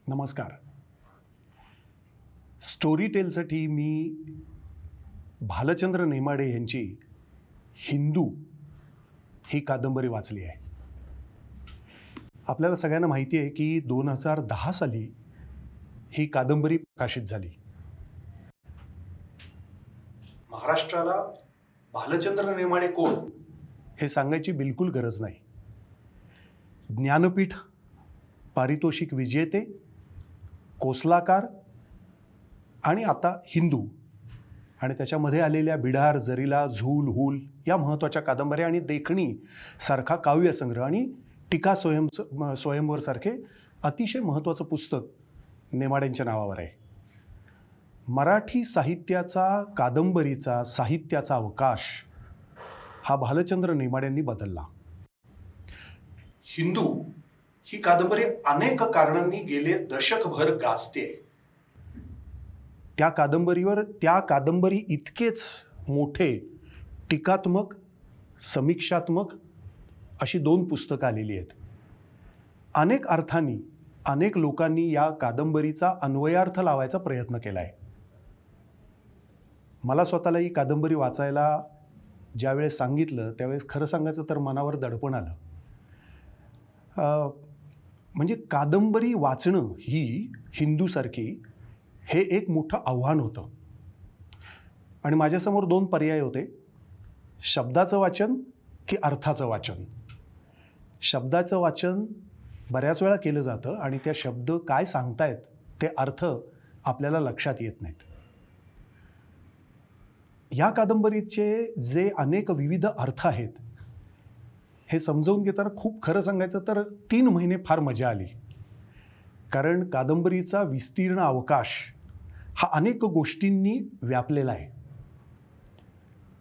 नमस्कार. स्टोरी टेलसाठी मी भालचंद्र नेमाडे यांची हिंदू ही कादंबरी वाचली आहे. आपल्याला सगळ्यांना माहिती आहे की 2010 साली ही कादंबरी प्रकाशित झाली. महाराष्ट्राला भालचंद्र नेमाडे कोण हे सांगायची बिलकुल गरज नाही. ज्ञानपीठ पारितोषिक विजेते, कोसलाकार आणि आता हिंदू आणि त्याच्यामध्ये आलेल्या बिडार, जरीला, झूल, हूल या महत्त्वाच्या कादंबऱ्या आणि देखणी सारखा काव्यसंग्रह आणि टीका स्वयंवर सारखे अतिशय महत्त्वाचं पुस्तक नेमाड्यांच्या नावावर आहे. मराठी साहित्याचा, कादंबरीचा, साहित्याचा अवकाश हा भालचंद्र नेमाड्यांनी बदलला. हिंदू ही कादंबरी अनेक कारणांनी गेले दशकभर गाजते. त्या कादंबरी इतकेच मोठे टीकात्मक, समीक्षात्मक अशी 2 पुस्तकं आलेली आहेत. अनेक अर्थांनी अनेक लोकांनी या कादंबरीचा अन्वयार्थ लावायचा प्रयत्न केला आहे. मला स्वतःला ही कादंबरी वाचायला ज्यावेळेस सांगितलं त्यावेळेस खरं सांगायचं तर मनावर दडपण आलं. म्हणजे कादंबरी वाचणं ही हिंदूसारखी हे एक मोठं आव्हान होतं आणि माझ्यासमोर 2 पर्याय होते. शब्दाचं वाचन की अर्थाचं वाचन. शब्दाचं वाचन बऱ्याच वेळा केलं जातं आणि त्या शब्द काय सांगतायत ते अर्थ आपल्याला लक्षात येत नाहीत. या कादंबरीचे जे अनेक विविध अर्थ आहेत हे समजावून घेताना खूप खरं सांगायचं तर 3 महिने फार मजा आली. कारण कादंबरीचा विस्तीर्ण अवकाश हा अनेक गोष्टींनी व्यापलेला आहे.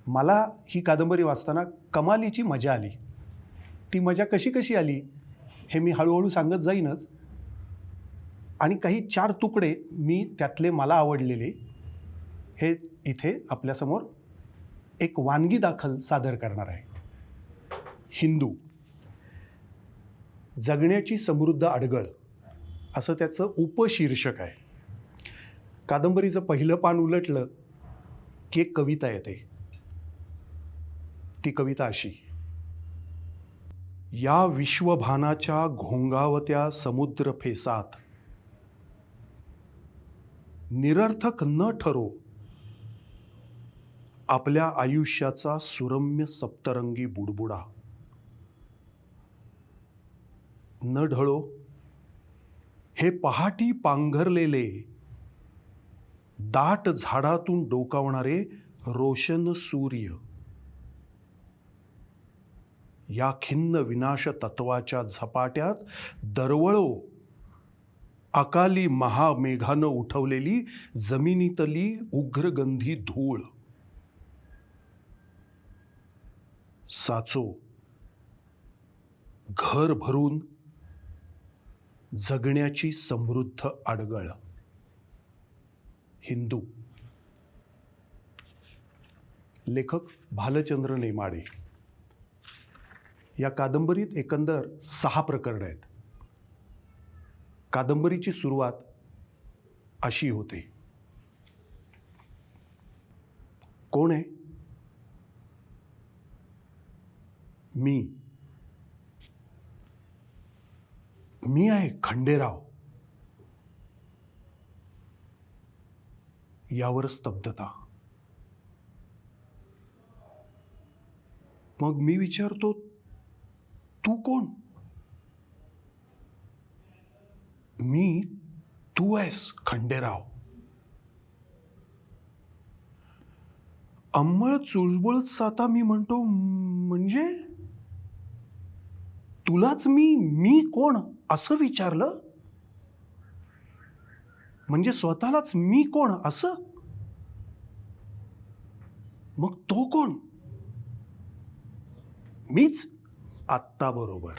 मला ही कादंबरी वाचताना कमालीची मजा आली. ती मजा कशी आली हे मी हळूहळू सांगत जाईनच. आणि काही 4 तुकडे मी त्यातले मला आवडलेले हे इथे आपल्यासमोर एक वानगी दाखल सादर करणार आहे. हिंदू, जगण्याची समृद्ध अडगळ असं त्याचं उपशीर्षक आहे. कादंबरीचं पहिलं पान उलटलं की एक कविता येते. ती कविता अशी: या विश्वभानाच्या घोंगावत्या समुद्र फेसात निरर्थक न ठरो आपल्या आयुष्याचा सुरम्य सप्तरंगी बुडबुडा. न ढळो हे पहाटी पांघरलेले दाट झाडातून डोकावणारे रोशन सूर्य. या खिन्न विनाश तत्वाच्या झपाट्यात दरवळो अकाली महामेघानं उठवलेली जमिनीतली उग्रगंधी धूळ. साचो घर भरून जगण्याची समृद्ध अडगळ. हिंदू. लेखक भालचंद्र नेमाडे. या कादंबरीत एकंदर 6 प्रकरणं आहेत. कादंबरीची सुरुवात अशी होते: कोण आहे? मी आहे खंडेराव. यावर स्तब्धता. मग मी विचारतो, तू कोण? तू आहेस खंडेराव. अंमळ चुळबुळ साता मी म्हणतो, म्हणजे तुलाच मी कोण असं विचारलं? म्हणजे स्वतःलाच मी कोण असं? मग तो कोण? मीच. आत्ता बरोबर.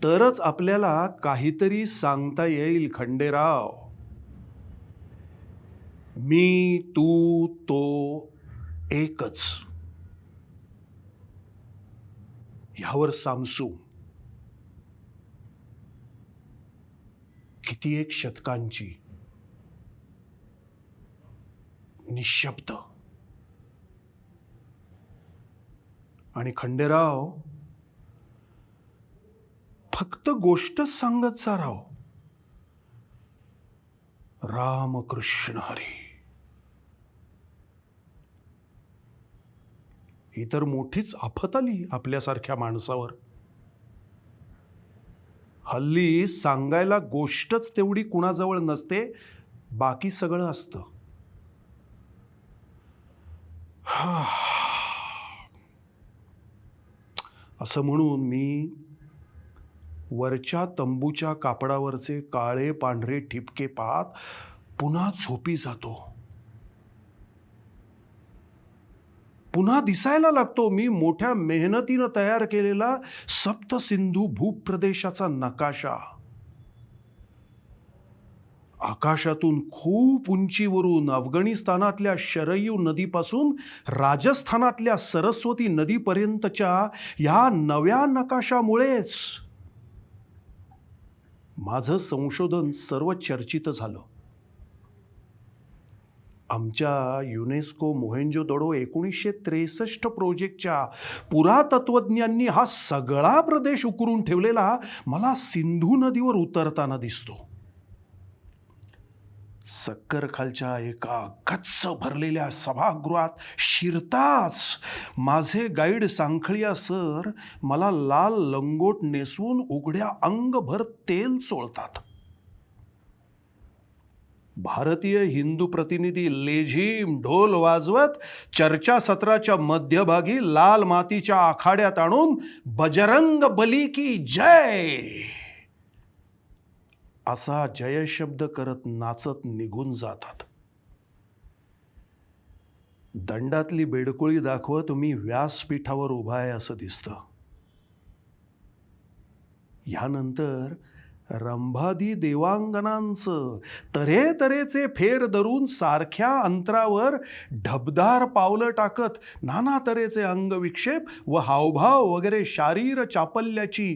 तरच आपल्याला काहीतरी सांगता येईल खंडेराव. मी, तू, तो एकच. ह्यावर सामसू. कित्येक शतकांची निशब्द. आणि खंडेराव फक्त गोष्ट सांगत जा राव. रामकृष्ण हरी. ही तर मोठीच आफत आली आपल्यासारख्या माणसावर. हल्ली सांगायला गोष्टच तेवढी कुणाजवळ नसते, बाकी सगळं असतं. असं म्हणून मी वरच्या तंबूच्या कापडावरचे काळे पांढरे ठिपके पाहत पुन्हा झोपी जातो. पुन्हा दिसायला लागतो मी मोठ्या मेहनतीनं तयार केलेला सप्तसिंधू भूप्रदेशाचा नकाशा. आकाशातून खूप उंचीवरून अफगाणिस्तानातल्या शरयू नदीपासून राजस्थानातल्या सरस्वती नदीपर्यंतच्या या नव्या नकाशामुळेच माझं संशोधन सर्व चर्चित झालं. आमच्या युनेस्को मोहेंजोदडो 1963 प्रोजेक्टच्या पुरातत्वज्ञांनी हा सगळा प्रदेश उकरून ठेवलेला मला सिंधू नदीवर उतरताना दिसतो. सक्करखालच्या एका गच्च भरलेल्या सभागृहात शिरताच माझे गाईड सांखळिया सर मला लाल लंगोट नेसवून उघड्या अंगभर तेल चोळतात. भारतीय हिंदू प्रतिनिधी लेझीम ढोल वाजवत चर्चासत्राच्या मध्यभागी लाल मातीच्या आखाड्यात आणून बजरंग बली की जय असा जयशब्द करत नाचत निघून जातात. दंडातली बेडकोळी दाखवत मी व्यासपीठावर उभा आहे असं दिसतं. यानंतर रंभादी देवांगनांचं तऱ्हेतऱ्हेचे फेर धरून सारख्या अंतरावर ढबदार पावलं टाकत नाना तऱ्हेचे अंगविक्षेप व हावभाव वगैरे शारीर चापल्याची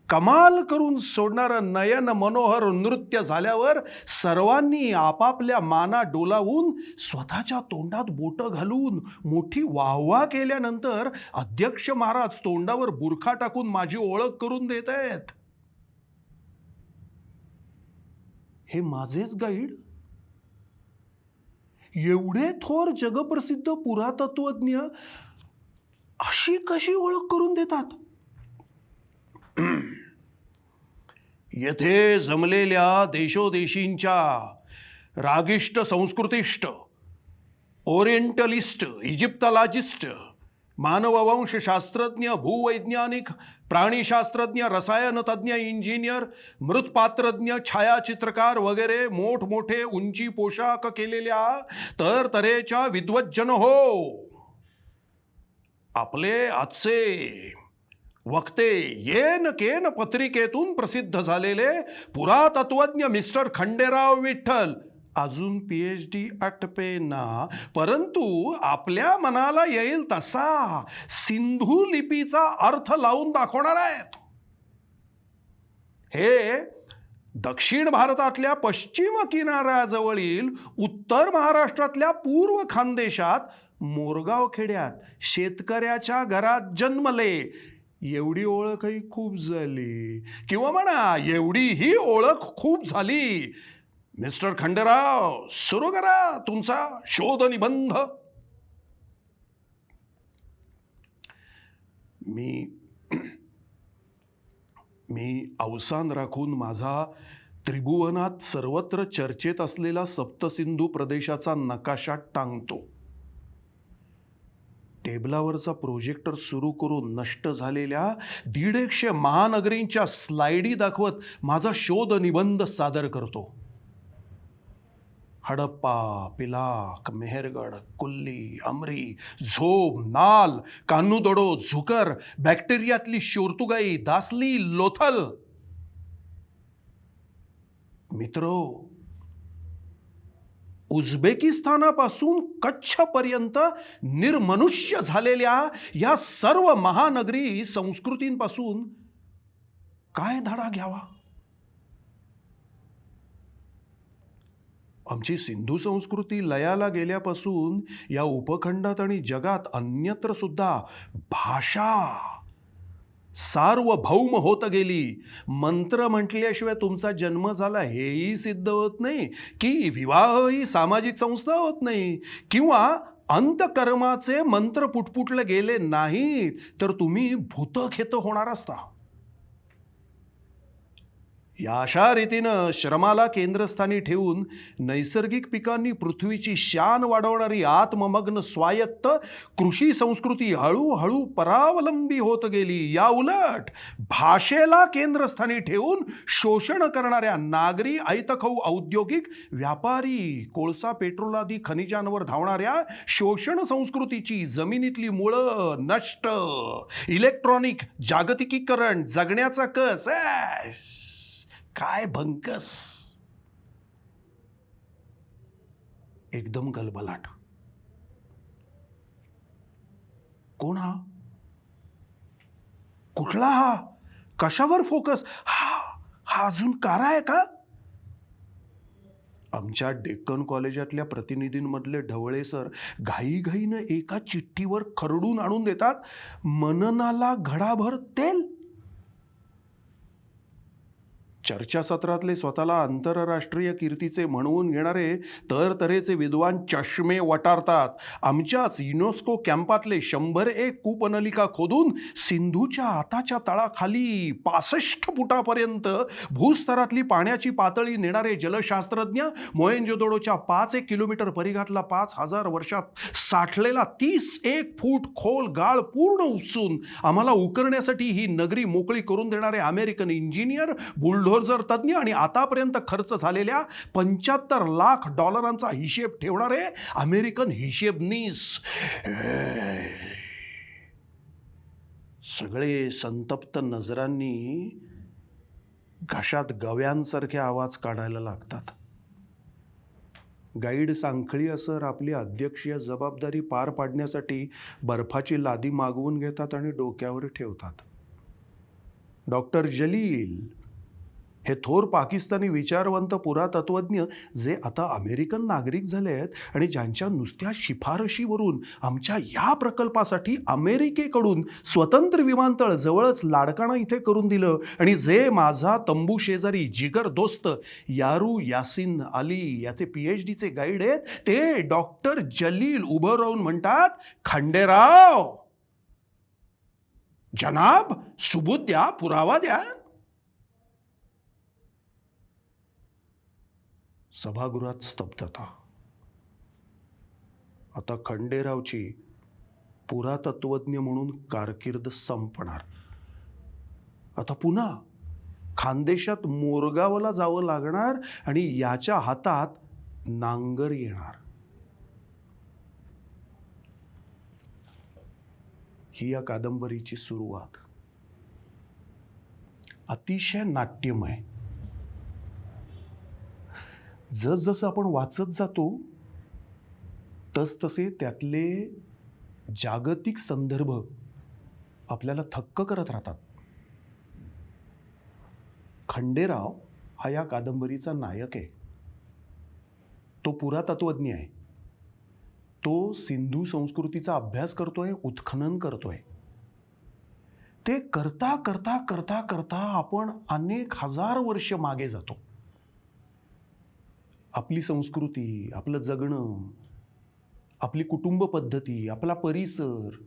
कमाल करून सोडणारं नयन मनोहर नृत्य झाल्यावर सर्वांनी आपापल्या माना डोलावून स्वतःच्या तोंडात बोटं घालून मोठी वाहवा केल्यानंतर अध्यक्ष महाराज तोंडावर बुरखा टाकून माझी ओळख करून देत आहेत. हे माझेच गाईड, एवढे थोर जगप्रसिद्ध पुरातत्वज्ञ अशी कशी ओळख करून देतात? येथे जमलेल्या देशोदेशींच्या रागिष्ट संस्कृतिष्ट, ओरिएंटलिस्ट, इजिप्तॉलॉजिस्ट, मानववंशशास्त्रज्ञ, भूवैज्ञानिक, प्राणीशास्त्रज्ञ, रसायनतज्ञ, इंजिनियर, मृत्पात्रज्ञ, छायाचित्रकार वगैरे मोठमोठे उंची पोशाख केलेल्या तरतऱ्हेच्या विद्वज्जन हो. आपले आजचे वक्ते येन केन पत्रिकेतून प्रसिद्ध झालेले पुरातत्वज्ञ मिस्टर खंडेराव विठ्ठल अजून PhD अटपे ना, परंतु आपल्या मनाला येईल तसा सिंधू लिपीचा अर्थ लावून दाखवणार आहेत. हे दक्षिण भारतातल्या पश्चिम किनाऱ्याजवळील उत्तर महाराष्ट्रातल्या पूर्व खानदेशात मोरगाव खेड्यात शेतकऱ्याच्या घरात जन्मले. एवढी ओळखही खूप झाली, किंवा म्हणा एवढीही ओळख खूप झाली. मिस्टर खंडेराव, सुरू करा तुमचा शोध निबंध. मी अवसान राखून माझा त्रिभुवनात सर्वत्र चर्चेत असलेला सप्तसिंधू प्रदेशाचा नकाशा टांगतो. टेबलावरचा प्रोजेक्टर सुरू करून नष्ट झालेल्या 150 महानगरींच्या स्लाइडी दाखवत माझा शोध निबंध सादर करतो. हडप्पा, पिलाक, मेहरगड, कुल्ली, अमरी, झोब, नाल, कान्नुदडो, झुकर, बॅक्टेरियातली शोर्तुगाई, दासली, लोथल. मित्रो, उझबेकिस्तानापासून कच्छपर्यंत निर्मनुष्य झालेल्या या सर्व महानगरी संस्कृतींपासून काय धडा घ्यावा? आमची सिंधू संस्कृती लयाला गेल्यापासून या उपखंडात आणि जगात अन्यत्र सुद्धा भाषा सार्वभौम होत गेली. मंत्र म्हटल्याशिवाय तुमचा जन्म झाला हेही सिद्ध होत नाही, की विवाह ही सामाजिक संस्था होत नाही, किंवा अंतकर्माचे मंत्र पुटपुटले गेले नाहीत तर तुम्ही भूतखेत होणार असता. या अशा रीतीनं श्रमाला केंद्रस्थानी ठेवून नैसर्गिक पिकांनी पृथ्वीची शान वाढवणारी आत्ममग्न स्वायत्त कृषी संस्कृती हळूहळू परावलंबी होत गेली. या उलट भाषेला केंद्रस्थानी ठेवून शोषण करणाऱ्या नागरी, ऐतखाऊ औद्योगिक, व्यापारी, कोळसा, पेट्रोल आदी खनिजांवर धावणाऱ्या शोषण संस्कृतीची जमिनीतली मुळं नष्ट. इलेक्ट्रॉनिक जागतिकीकरण, जगण्याचा कस, काय भंकस. एकदम गलबलाट. कोण हा? कुठला हा? कशावर फोकस? हा अजून कारा आहे का? आमच्या डेक्कन कॉलेजातल्या प्रतिनिधींमधले ढवळे सर घाईघाईनं एका चिठ्ठीवर खरडून आणून देतात, मननाला घडाभर तेल. चर्चासत्रातले स्वतःला आंतरराष्ट्रीय कीर्तीचे म्हणवून घेणारे तरतऱ्हेचे विद्वान चष्मे वटारतात. आमच्याच युनेस्को कॅम्पातले 101 कूपनलिका खोदून सिंधूच्या आताच्या तळाखाली 65 फुटापर्यंत भूस्तरातली पाण्याची पातळी नेणारे जलशास्त्रज्ञ मोहेंजोदडोच्या 5 किलोमीटर परिघातला 5000 वर्षात साठलेला 31 फूट खोल गाळ पूर्ण उपसून आम्हाला उकरण्यासाठी ही नगरी मोकळी करून देणारे अमेरिकन इंजिनियर, बुलडोझर तज्ञ आणि आतापर्यंत खर्च झालेल्या $75 लाख हिशेब ठेवणारे अमेरिकन हिशेबनीस. सगळे संतप्त नजरांनी घशात गव्यांसारखे आवाज काढायला लागतात. गाईड सांखळी असर आपली अध्यक्षीय जबाबदारी पार पाडण्यासाठी बर्फाची लादी मागवून घेतात आणि डोक्यावर ठेवतात. डॉक्टर जलील हे थोर पाकिस्तानी विचारवंत पुरातत्वज्ञ, जे आता अमेरिकन नागरिक झाले आहेत आणि ज्यांच्या नुसत्या शिफारशीवरून आमच्या या प्रकल्पासाठी अमेरिकेकडून स्वतंत्र विमानतळ जवळच लाडकाणा इथे करून दिलं, आणि जे माझा तंबू शेजारी जिगर दोस्त यारू यासिन अली याचे PhDचे गाईड आहेत, ते डॉक्टर जलील उभं राहून म्हणतात, खंडेराव जनाब, सबूत द्या, पुरावा द्या. सभागृहात स्तब्धता. आता खंडेरावची पुरातत्वज्ञ म्हणून कारकीर्द संपणार. आता पुन्हा खानदेशात मोरगावला जावं लागणार आणि याच्या हातात नांगर येणार. ही या कादंबरीची सुरुवात अतिशय नाट्यमय. जसजसं आपण वाचत जातो तसतसे त्यातले जागतिक संदर्भ आपल्याला थक्क करत राहतात. खंडेराव हा या कादंबरीचा नायक आहे. तो पुरातत्वज्ञ आहे. तो सिंधू संस्कृतीचा अभ्यास करतोय, उत्खनन करतोय. ते करता करता करता करता आपण अनेक हजार वर्ष मागे जातो. आपली संस्कृती, आपलं जगणं, आपली कुटुंब पद्धती, आपला परिसर,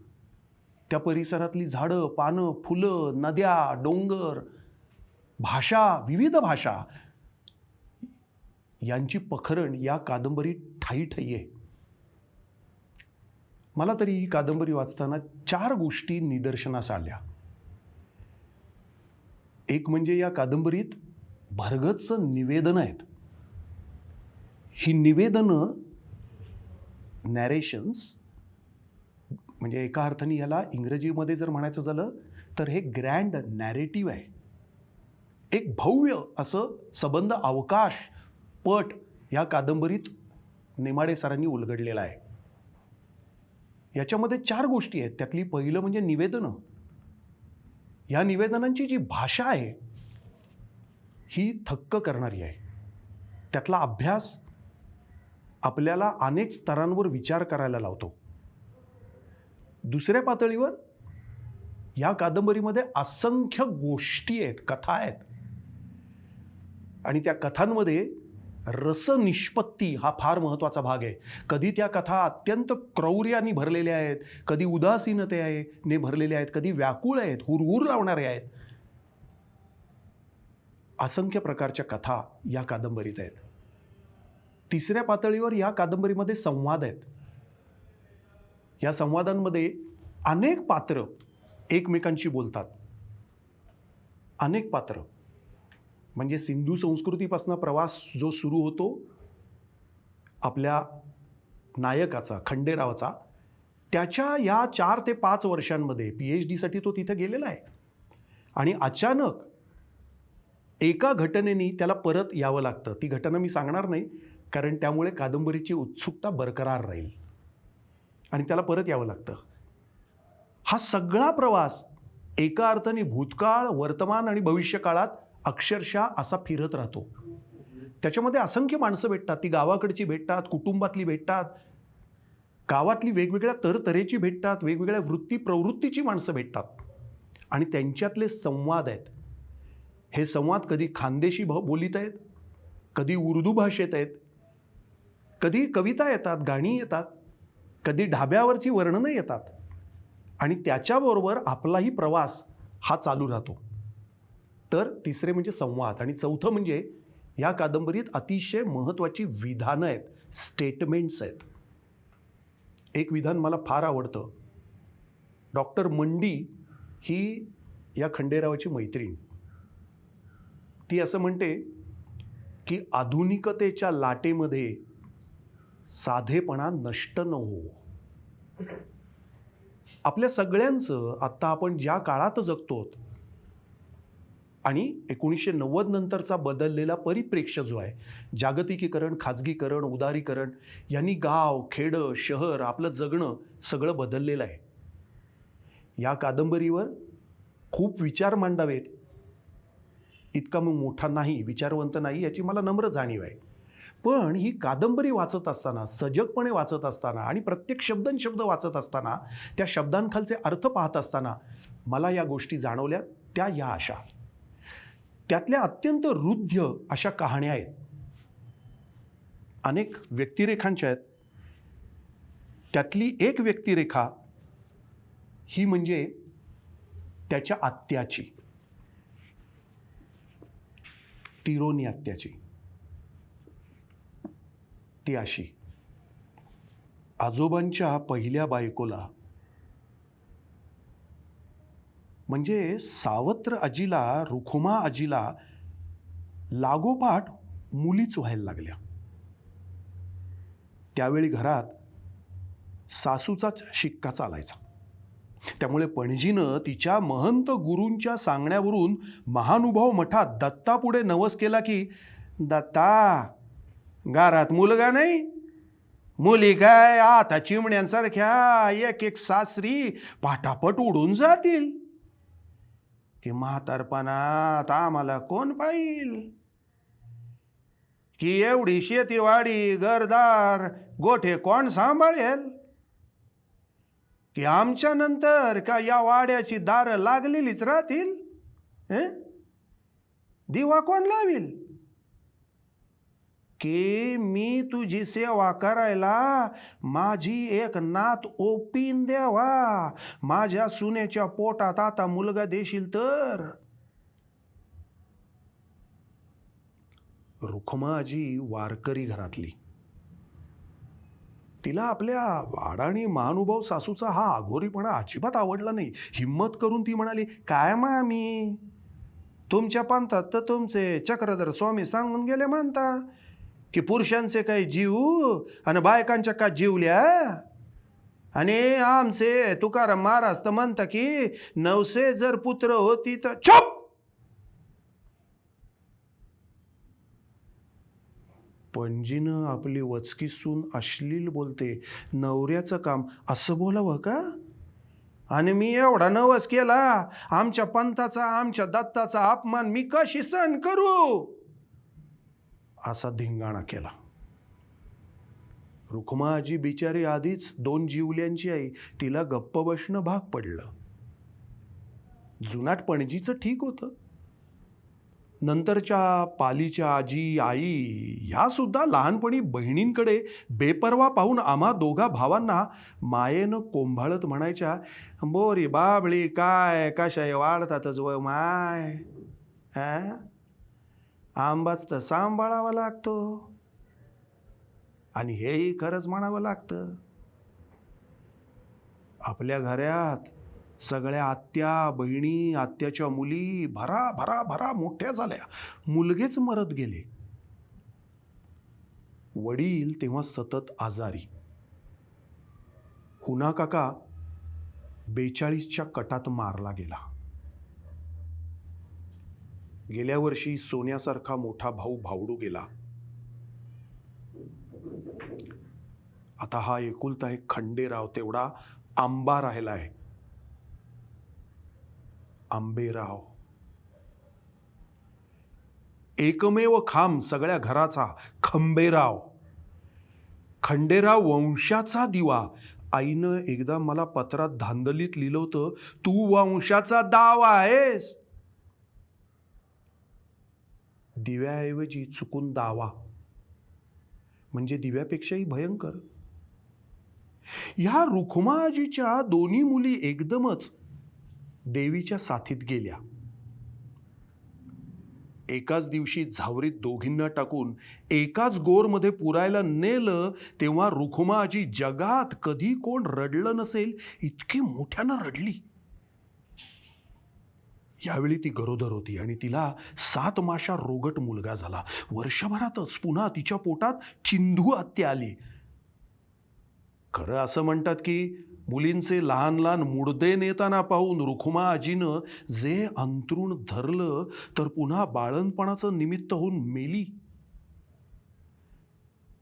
त्या परिसरातली झाडं, पानं, फुलं, नद्या, डोंगर, भाषा, विविध भाषा यांची पखरण या कादंबरीत ठायी ठायी आहे. मला तरी ही कादंबरी वाचताना 4 गोष्टी निदर्शनास आल्या. एक म्हणजे या कादंबरीत भरगच्च निवेदनं आहेत. ही निवेदनं, नॅरेशन्स, म्हणजे एका अर्थाने याला इंग्रजीमध्ये जर म्हणायचं झालं तर हे ग्रँड नॅरेटिव्ह आहे. एक भव्य असं सबंध अवकाश पट या कादंबरीत नेमाडे सरांनी उलगडलेला आहे. याच्यामध्ये 4 गोष्टी आहेत. त्यातली पहिलं म्हणजे निवेदनं. या निवेदनांची जी भाषा आहे ही थक्क करणारी आहे. त्यातला अभ्यास आपल्याला अनेक स्तरांवर विचार करायला लावतो. दुसऱ्या पातळीवर या कादंबरीमध्ये असंख्य गोष्टी आहेत, कथा आहेत, आणि त्या कथांमध्ये रसनिष्पत्ती हा फार महत्त्वाचा भाग आहे. कधी त्या कथा अत्यंत क्रौर्याने भरलेल्या आहेत, कधी उदासीनतेने भरलेल्या आहेत, कधी व्याकुळ आहेत, हुरहुर लावणाऱ्या आहेत. असंख्य प्रकारच्या कथा या कादंबरीत आहेत. तिसऱ्या पातळीवर या कादंबरीमध्ये संवाद आहेत. या संवादांमध्ये अनेक पात्र एकमेकांशी बोलतात. अनेक पात्र म्हणजे सिंधू संस्कृतीपासून प्रवास जो सुरू होतो आपल्या नायकाचा, खंडेरावाचा, त्याच्या या 4 ते 5 वर्षांमध्ये PhD साठी तो तिथे गेलेला आहे. आणि अचानक एका घटनेने त्याला परत यावं लागतं. ती घटना मी सांगणार नाही, कारण त्यामुळे कादंबरीची उत्सुकता बरकरार राहील आणि त्याला परत यावं लागतं. हा सगळा प्रवास एका अर्थाने भूतकाळ, वर्तमान आणि भविष्यकाळात अक्षरशः असा फिरत राहतो. त्याच्यामध्ये असंख्य माणसं भेटतात. ती गावाकडची भेटतात, कुटुंबातली भेटतात, गावातली वेगवेगळ्या तरतरेची भेटतात, वेगवेगळ्या वृत्ती प्रवृत्तीची माणसं भेटतात, आणि त्यांच्यातले संवाद आहेत. हे संवाद कधी खानदेशी बोलीत आहेत, कधी उर्दू भाषेत आहेत, कधी कविता येतात, गाणी येतात, कधी ढाब्यावरची वर्णनं येतात, आणि त्याच्याबरोबर आपलाही प्रवास हा चालू राहतो. तर तिसरे म्हणजे संवाद, आणि चौथं म्हणजे या कादंबरीत अतिशय महत्त्वाची विधानं आहेत, स्टेटमेंट्स आहेत. एक विधान मला फार आवडतं. डॉक्टर मंडी ही या खंडेरावाची मैत्रीण. ती असं म्हणते की आधुनिकतेच्या लाटेमध्ये साधेपणा नष्ट न हो. आपल्या सगळ्यांचं आत्ता आपण ज्या काळात जगतो आणि 1990 नंतरचा बदललेला परिप्रेक्ष्य जो आहे, जागतिकीकरण, खाजगीकरण, उदारीकरण यांनी गाव, खेडं, शहर, आपलं जगणं सगळं बदललेलं आहे. या कादंबरीवर खूप विचार मांडावेत इतका मी मोठा नाही, विचारवंत नाही, याची मला नम्र जाणीव आहे. पण ही कादंबरी वाचत असताना, सजगपणे वाचत असताना आणि प्रत्येक शब्द वाचत असताना, त्या शब्दांखालचे अर्थ पाहत असताना मला या गोष्टी जाणवल्या, त्या या अशा. त्यातल्या अत्यंत रुद्ध अशा कहाण्या आहेत, अनेक व्यक्तिरेखांच्या आहेत. त्यातली एक व्यक्तिरेखा ही म्हणजे त्याच्या आत्याची, तिरोनी आत्याची. ती अशी: आजोबांच्या पहिल्या बायकोला, म्हणजे सावत्र आजीला, रुखुमा आजीला लागोपाठ मुलीच व्हायला लागल्या. त्यावेळी घरात सासूचाच शिक्का चालायचा. त्यामुळे पणजीनं तिच्या महंत गुरूंच्या सांगण्यावरून महानुभाव मठात दत्तापुढे नवस केला की, दत्ता, घरात मुलगा नाही, मुली काय आता चिमण्यांसारख्या एक एक सासरी पाटापट उडून जातील, की म्हातारपणात आम्हाला कोण पाहिल, की एवढी शेतीवाडी, घरदार, गोठे कोण सांभाळेल, की आमच्या नंतर का या वाड्याची दारं लागलेलीच राहतील, दिवा कोण लावील, की मी तुझी सेवा करायला माझी एक नात ओपीन द्यावा, माझ्या सुनेच्या पोटात आता मुलगा देशील तर. रुखमा आजी वारकरी घरातली. तिला आपल्या अडाणी महानुभाव सासूचा हा अघोरीपणा अजिबात आवडला नाही. हिम्मत करून ती म्हणाली, काय मामी, तुमच्या पंथात तर तुमचे चक्रधर स्वामी सांगून गेले म्हणता की पुरुषांचे काही जीव आणि बायकांच्या का जीवल्या, आणि आमचे तुकाराम महाराज तर म्हणता की 900 जर पुत्र होती तर. चुप! पणजीनं आपली वचकी सून अश्लील बोलते. नवऱ्याचं काम असं बोलावं का? आणि मी एवढा नवस केला, आमच्या पंथाचा, आमच्या दत्ताचा अपमान मी कशी सहन करू, असा धिंगाणा केला. रुक्माजी बिचारी आधीच 2 जिवल्यांची आई, तिला गप्प बसणं भाग पडलं. जुनाट पणजीचं ठीक होतं. नंतरच्या पालीच्या आजी आई ह्या सुद्धा लहानपणी बहिणींकडे बेपर्वा पाहून आम्हा दोघा भावांना मायेनं कोंभाळत म्हणायच्या, बोरी बाबळी काय कशाय वाढतातच व माय, आंबाच तर सांभाळावा लागतो. आणि हेही खरंच म्हणावं लागतं. आपल्या घरात सगळ्या आत्या बहिणी, आत्याच्या मुली भरा भरा भरा मोठ्या झाल्या, मुलगेच मरत गेले. वडील तेव्हा सतत आजारी. हुना काका 42च्या कटात मारला गेला. गेल्या वर्षी सोन्यासारखा मोठा भाऊ भावडू गेला. आता हा एकुलता एक खंडेराव तेवढा आंबा राहिलाय. आंबेराव एकमेव खांब सगळ्या घराचा खंबेराव. खंडेराव वंशाचा दिवा. आईनं एकदा मला पत्रात धांदलीत लिहिलं होतं, तू वंशाचा दावा आहेस. दिव्याऐवजी चुकून दावा म्हणजे दिव्यापेक्षाही भयंकर. ह्या रुक्माजीच्या दोन्ही मुली एकदमच देवीच्या साथीत गेल्या. एकाच दिवशी झावरीत दोघींना टाकून एकाच गोरमध्ये पुरायला नेलं तेव्हा रुक्माजी जगात कधी कोण रडलं नसेल इतकी मोठ्यानं रडली. यावेळी ती गरोदर होती आणि तिला 7 माशा रोगट मुलगा झाला. वर्षभरातच पुन्हा तिच्या पोटात चिंधू आत्या आली. खरं असं म्हणतात की मुलींचे लहान लहान मुडदे नेताना पाहून रुक्मा आजीनं जे अंथरूण धरलं तर पुन्हा बाळणपणाचं निमित्त होऊन मेली.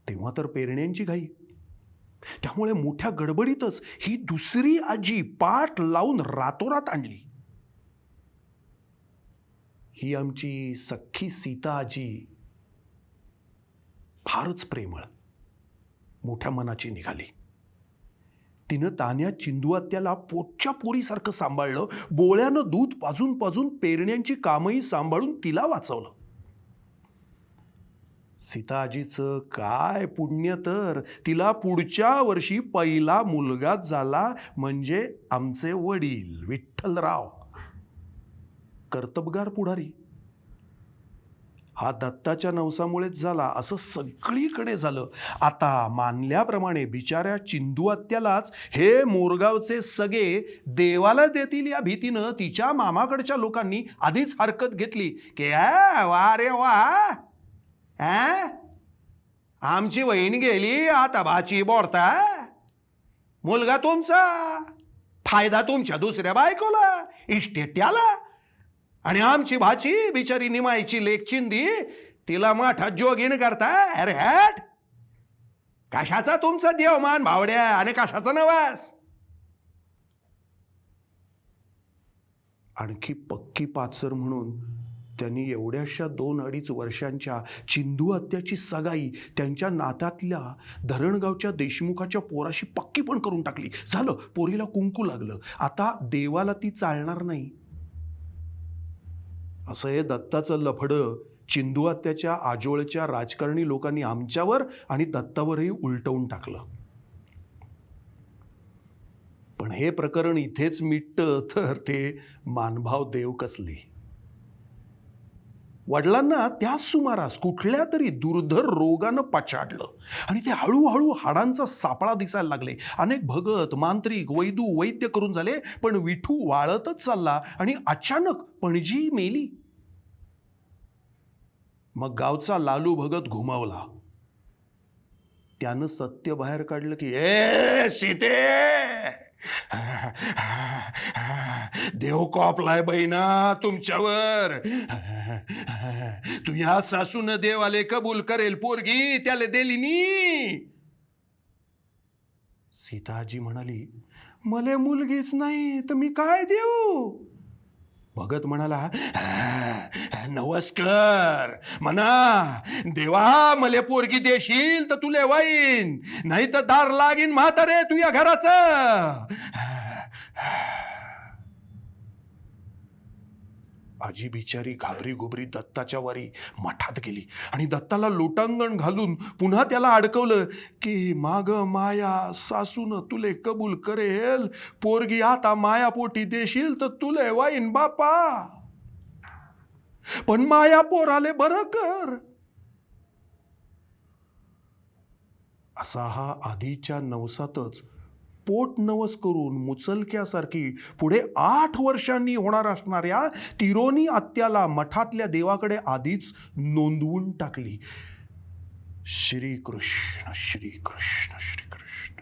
तेव्हा तर पेरण्यांची घाई. त्यामुळे मोठ्या गडबडीतच ही दुसरी आजी पाठ लावून रातोरात आणली. ही आमची सख्खी सीता आजी फारच प्रेमळ, मोठ्या मनाची निघाली. तिनं तान्या चिंदुआत्याला पोटच्या पोरीसारखं सांभाळलं. बोळ्यानं दूध पाजून पाजून पेरण्यांची कामही सांभाळून तिला वाचवलं. सीताजीचं काय पुण्य तर तिला पुढच्या वर्षी पहिला मुलगाच झाला. म्हणजे आमचे वडील विठ्ठलराव, कर्तबगार पुढारी. हा दत्ताच्या नवसामुळेच झाला असं सगळीकडे झालं. आता मानल्याप्रमाणे बिचाऱ्या चिंदुआत्यालाच हे मोरगावचे सगळे देवाला देतील या भीतीनं तिच्या मामाकडच्या लोकांनी आधीच हरकत घेतली की वा रे वा, आमची वहीण गेली आता भाची बोरता, मुलगा तुमचा, फायदा तुमच्या दुसऱ्या बायकोला, इस्टेट्याला, आणि आमची भाची बिचारी निमाईची लेक चिंदी, तिला माठात जोगीण करता. अरे हॅट, कशाचा तुमचा देवमान भावड्या आणि कशाचा नवास. आणखी पक्की पाचर म्हणून त्यांनी एवढ्याशा 2-2.5 वर्षांच्या चिंदुआत्याची सगाई त्यांच्या नात्यातल्या धरणगावच्या देशमुखाच्या पोराशी पक्की पण करून टाकली. झालं, पोरीला कुंकू लागलं. आता देवाला ती चालणार नाही. असं हे दत्ताचं लफडं चिंदुआत्याच्या आजोळच्या राजकारणी लोकांनी आमच्यावर आणि दत्तावरही उलटवून टाकलं. पण हे प्रकरण इथेच मिटतं तर ते मानभाव देव कसले. वडिलांना त्याच सुमारास कुठल्या तरी दुर्धर रोगानं पछाडलं आणि ते हळूहळू हाडांचा सापळा दिसायला लागले. अनेक भगत, मांत्रिक, वैदू, वैद्य करून झाले, पण विठू वाळतच चालला आणि अचानक पणजी मेली. मग गावचा लालू भगत घुमावला. त्यानं सत्य बाहेर काढलं की ए सीते, देव कोपलाय बहिणा तुमच्यावर. तुझ्या सासून देवाले कबूल करेल पोरगी त्याला दिली नी. सीताजी म्हणाली, मले मुलगीच नाही तर मी काय देऊ. भगत म्हणाला, नमस्कार म्हणा, देवा मले पोरगी देशील तर तुले वाईन, नाही तर दार लागीन म्हातारे तुझ्या घराचं. आजी बिचारी घाबरी गुबरी दत्ताच्या वारी मठात गेली आणि दत्ताला लोटांगण घालून पुन्हा त्याला अडकवलं की माग माया सासून तुले कबूल करेल, पोरगी आता माया पोटी देशील तर तुले वाईन बापा, पण माया पोराले बरं कर. असा हा आधीच्या नवसातच पोट नवस करून मुचलक्यासारखी पुढे 8 वर्षांनी होणार असणाऱ्या तिरोनी आत्याला मठातल्या देवाकडे आधीच नोंदवून टाकली. श्रीकृष्ण श्रीकृष्ण श्रीकृष्ण.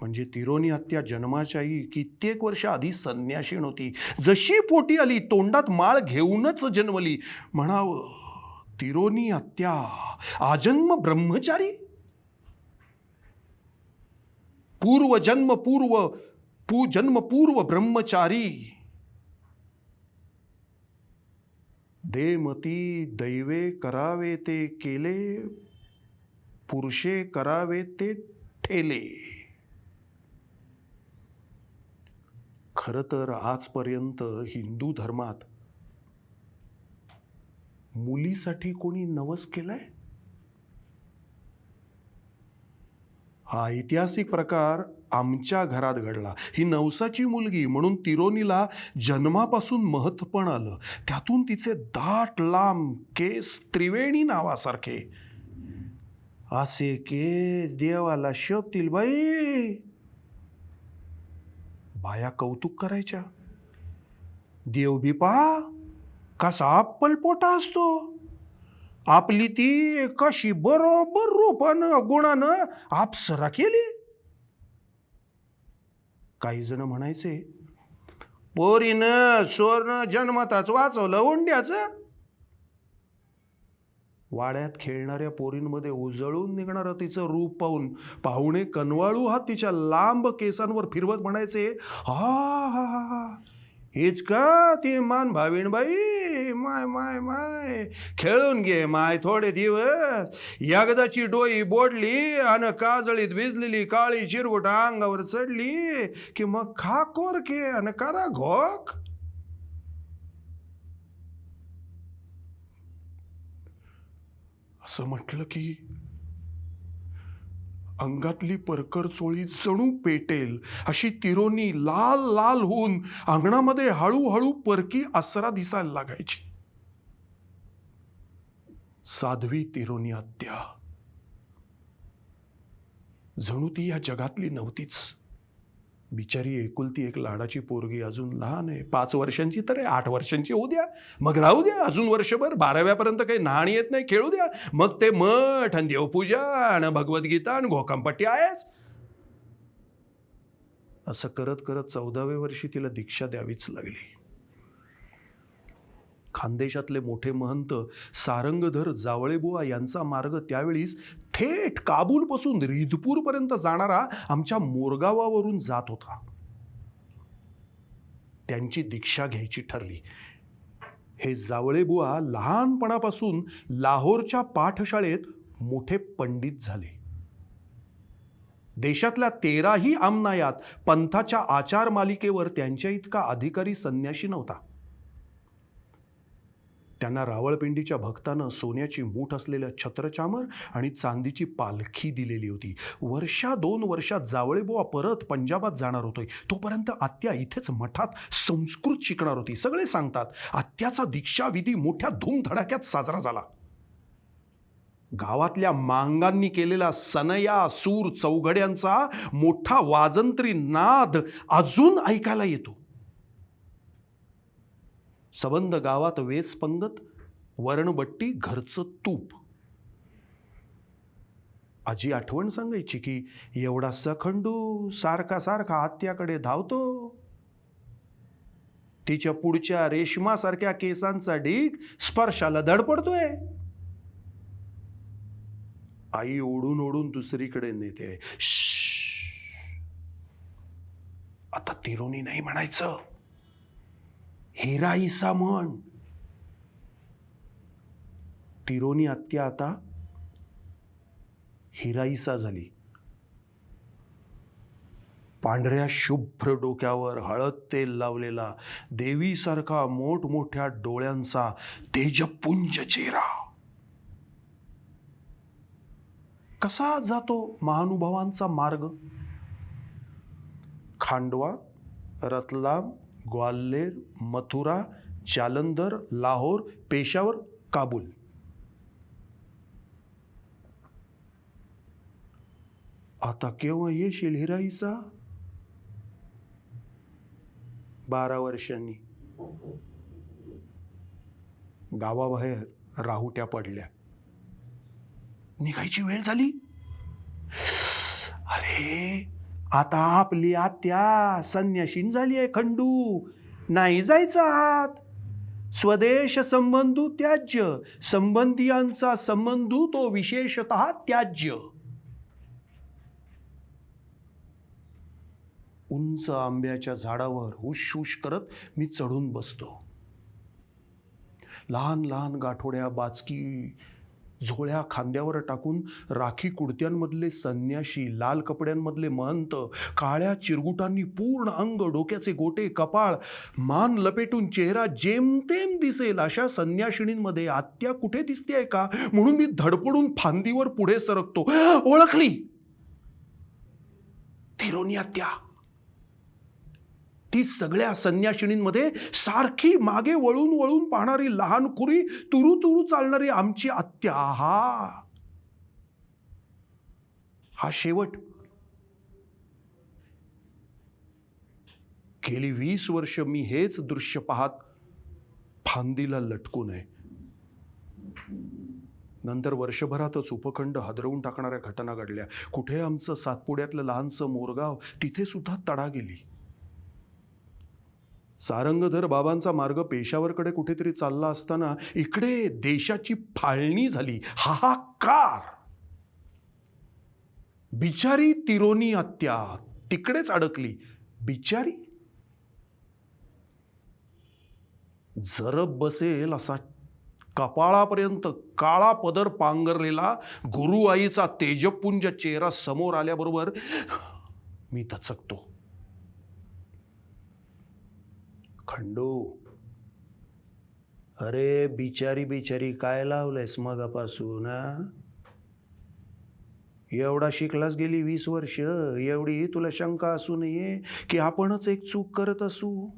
म्हणजे तिरोनी आत्या जन्माच्याही कित्येक वर्ष आधी संन्याशी नव्हती. जशी पोटी आली तोंडात माळ घेऊनच जन्मली म्हणावं. तिरोनी आत्या आजन्म ब्रह्मचारी. जन्म पूर्व ब्रह्मचारी. देमती दैवे करावे ते केले, पुरुषे करावे ते ठेले. खरं तर आजपर्यंत हिंदू धर्मात मुलीसाठी कोणी नवस केलाय? हा ऐतिहासिक प्रकार आमच्या घरात घडला. ही नवसाची मुलगी म्हणून तिरोनीला जन्मापासून महत्त्वपण आलं. त्यातून तिचे दाट लांब केस त्रिवेणी नावासारखे. असे केस देवाला शोभतील बाई. बाया कौतुक करायच्या. देव बी पहा कसा पलपोटा असतो. आपली ती कशी बरोबर रूपानं गुणानं अप्सरा केली. काही जण म्हणायचे, पोरीनं सोरनं जन्मताच वाचवलं उंड्याचं. वाड्यात खेळणाऱ्या पोरींमध्ये उजळून निघणारं तिचं रूप पाहून पाहुणे कनवाळू हात तिच्या लांब केसांवर फिरवत म्हणायचे, हा हा हा, हेच का ती मान भावीण बाई. माय माय माय, खेळून घे माय थोडे दिवस. एकदाची डोई बोडली आणि काजळीत भिजलेली काळी चिरगुट अंगावर चढली की मग खाकोर के आणि करा घोक. असं म्हटलं की अंगातली परकर चोळी जणू पेटेल अशी तिरोनी लाल लाल होऊन अंगणामध्ये हळूहळू परकी आसरा दिसायला लागायची. साध्वी तिरोनी आत्या जणू ती या जगातली नव्हतीच. बिचारी एकुलती एक लाडाची पोरगी, अजून लहान आहे. 5 वर्षांची तर आहे. 8 वर्षांची होऊ द्या, मग राहू द्या अजून वर्षभर. 12व्यापर्यंत काही न्हाण येत नाही, खेळू द्या. मग ते मठ आणि देवपूजा आणि भगवद्गीता आणि घोकांपट्टी आहेच. असं करत करत 14व्या वर्षी तिला दीक्षा द्यावीच लागली. खानदेशातले मोठे महंत सारंगधर जावळेबुवा यांचा मार्ग त्यावेळीस थेट काबूलपासून रिधपूरपर्यंत जाणारा आमच्या मोरगावावरून जात होता. त्यांची दीक्षा घ्यायची ठरली. हे जावळेबुवा लहानपणापासून लाहोरच्या पाठशाळेत मोठे पंडित झाले. देशातल्या 13ही आमनायात पंथाच्या आचार मालिकेवर त्यांच्या इतका अधिकारी संन्याशी नव्हता. त्यांना रावळपिंडीच्या भक्तानं सोन्याची मूठ असलेल्या छत्रचामर आणि चांदीची पालखी दिलेली होती. 2 वर्षात जावळेबुवा परत पंजाबात जाणार होते. तोपर्यंत आत्या इथेच मठात संस्कृत शिकणार होती. सगळे सांगतात आत्याचा दीक्षाविधी मोठ्या धूमधडाक्यात साजरा झाला. गावातल्या मांगांनी केलेला सनया सूर चौघड्यांचा मोठा वाजंत्री नाद अजून ऐकायला येतो. सबंध गावात वेस पंगत, वरणबट्टी, घरचं तूप. आजी आठवण सांगायची की एवढासा खंडू सारखा सारखा आत्याकडे धावतो. तिच्या पुढच्या रेशमासारख्या केसांचा ढीग स्पर्शाला धडपडतोय. आई ओढून ओढून दुसरीकडे नेते. आता तिरोनी नाही म्हणायचं. हिराईसा म्हण. तिरोनी आत्या आता हिराईसा झाली. पांढऱ्या शुभ्र डोक्यावर हळद तेल लावलेला, देवीसारखा मोठमोठ्या डोळ्यांचा तेजपुंज चेहरा. कसा जातो महानुभावांचा मार्ग? खांडवा, रतलाम, ग्वाल्हेर, मथुरा, जालंधर, लाहोर, पेशावर, काबूल. आता केव्हा येशील हिराईसा? 12 वर्षांनी. गावाबाहेर राहुट्या पडल्या. निघायची वेळ झाली. अरे, आता आपली आत्या संन्याशीन झाली आहे खंडू. नाही जायचं आत. स्वदेश संबंधू त्याज्य, संबंधियांचा संबंधू तो विशेषतः त्याज्य. उंच आंब्याच्या झाडावर हुश हुश करत मी चढून बसतो. लहान लहान गाठोड्या बाचकी झोळ्या खांद्यावर टाकून राखी कुडत्यांमधले संन्याशी, लाल कपड्यांमधले महंत, काळ्या चिरगुटांनी पूर्ण अंग, डोक्याचे गोटे, कपाळ, मान लपेटून चेहरा जेमतेम दिसेल अशा संन्याशिणींमध्ये आत्या कुठे दिसतेय का म्हणून मी धडपडून फांदीवर पुढे सरकतो. ओळखली, तिरोनी आत्या. ती सगळ्या संन्याशिणींमध्ये सारखी मागे वळून वळून पाहणारी लहान कुरी, तुरु तुरु चालणारी आमची आत्या. हा शेवट. गेली 20 वर्ष मी हेच दृश्य पाहत फांदीला लटकून आहे. नंतर वर्षभरातच उपखंड हादरवून टाकणाऱ्या घटना घडल्या. कुठे आमचं सातपुड्यातलं लहानसं मोरगाव, तिथे सुद्धा तडा गेली. सारंगधर बाबांचा मार्ग पेशावरकडे कुठेतरी चालला असताना इकडे देशाची फाळणी झाली. हाहाकार. बिचारी तिरोनी आत्या तिकडेच अडकली. बिचारी. जरब बसेल असा कपाळापर्यंत काळा पदर पांघरलेला गुरुआईचा तेजपुंज चेहरा समोर आल्याबरोबर मी दचकतो. खंडू, अरे बिचारी बिचारी काय लावलंयस मगापासून? एवढा शिकलास गेली 20 वर्ष, एवढी तुला शंका असू नये की आपणच एक चूक करत असू?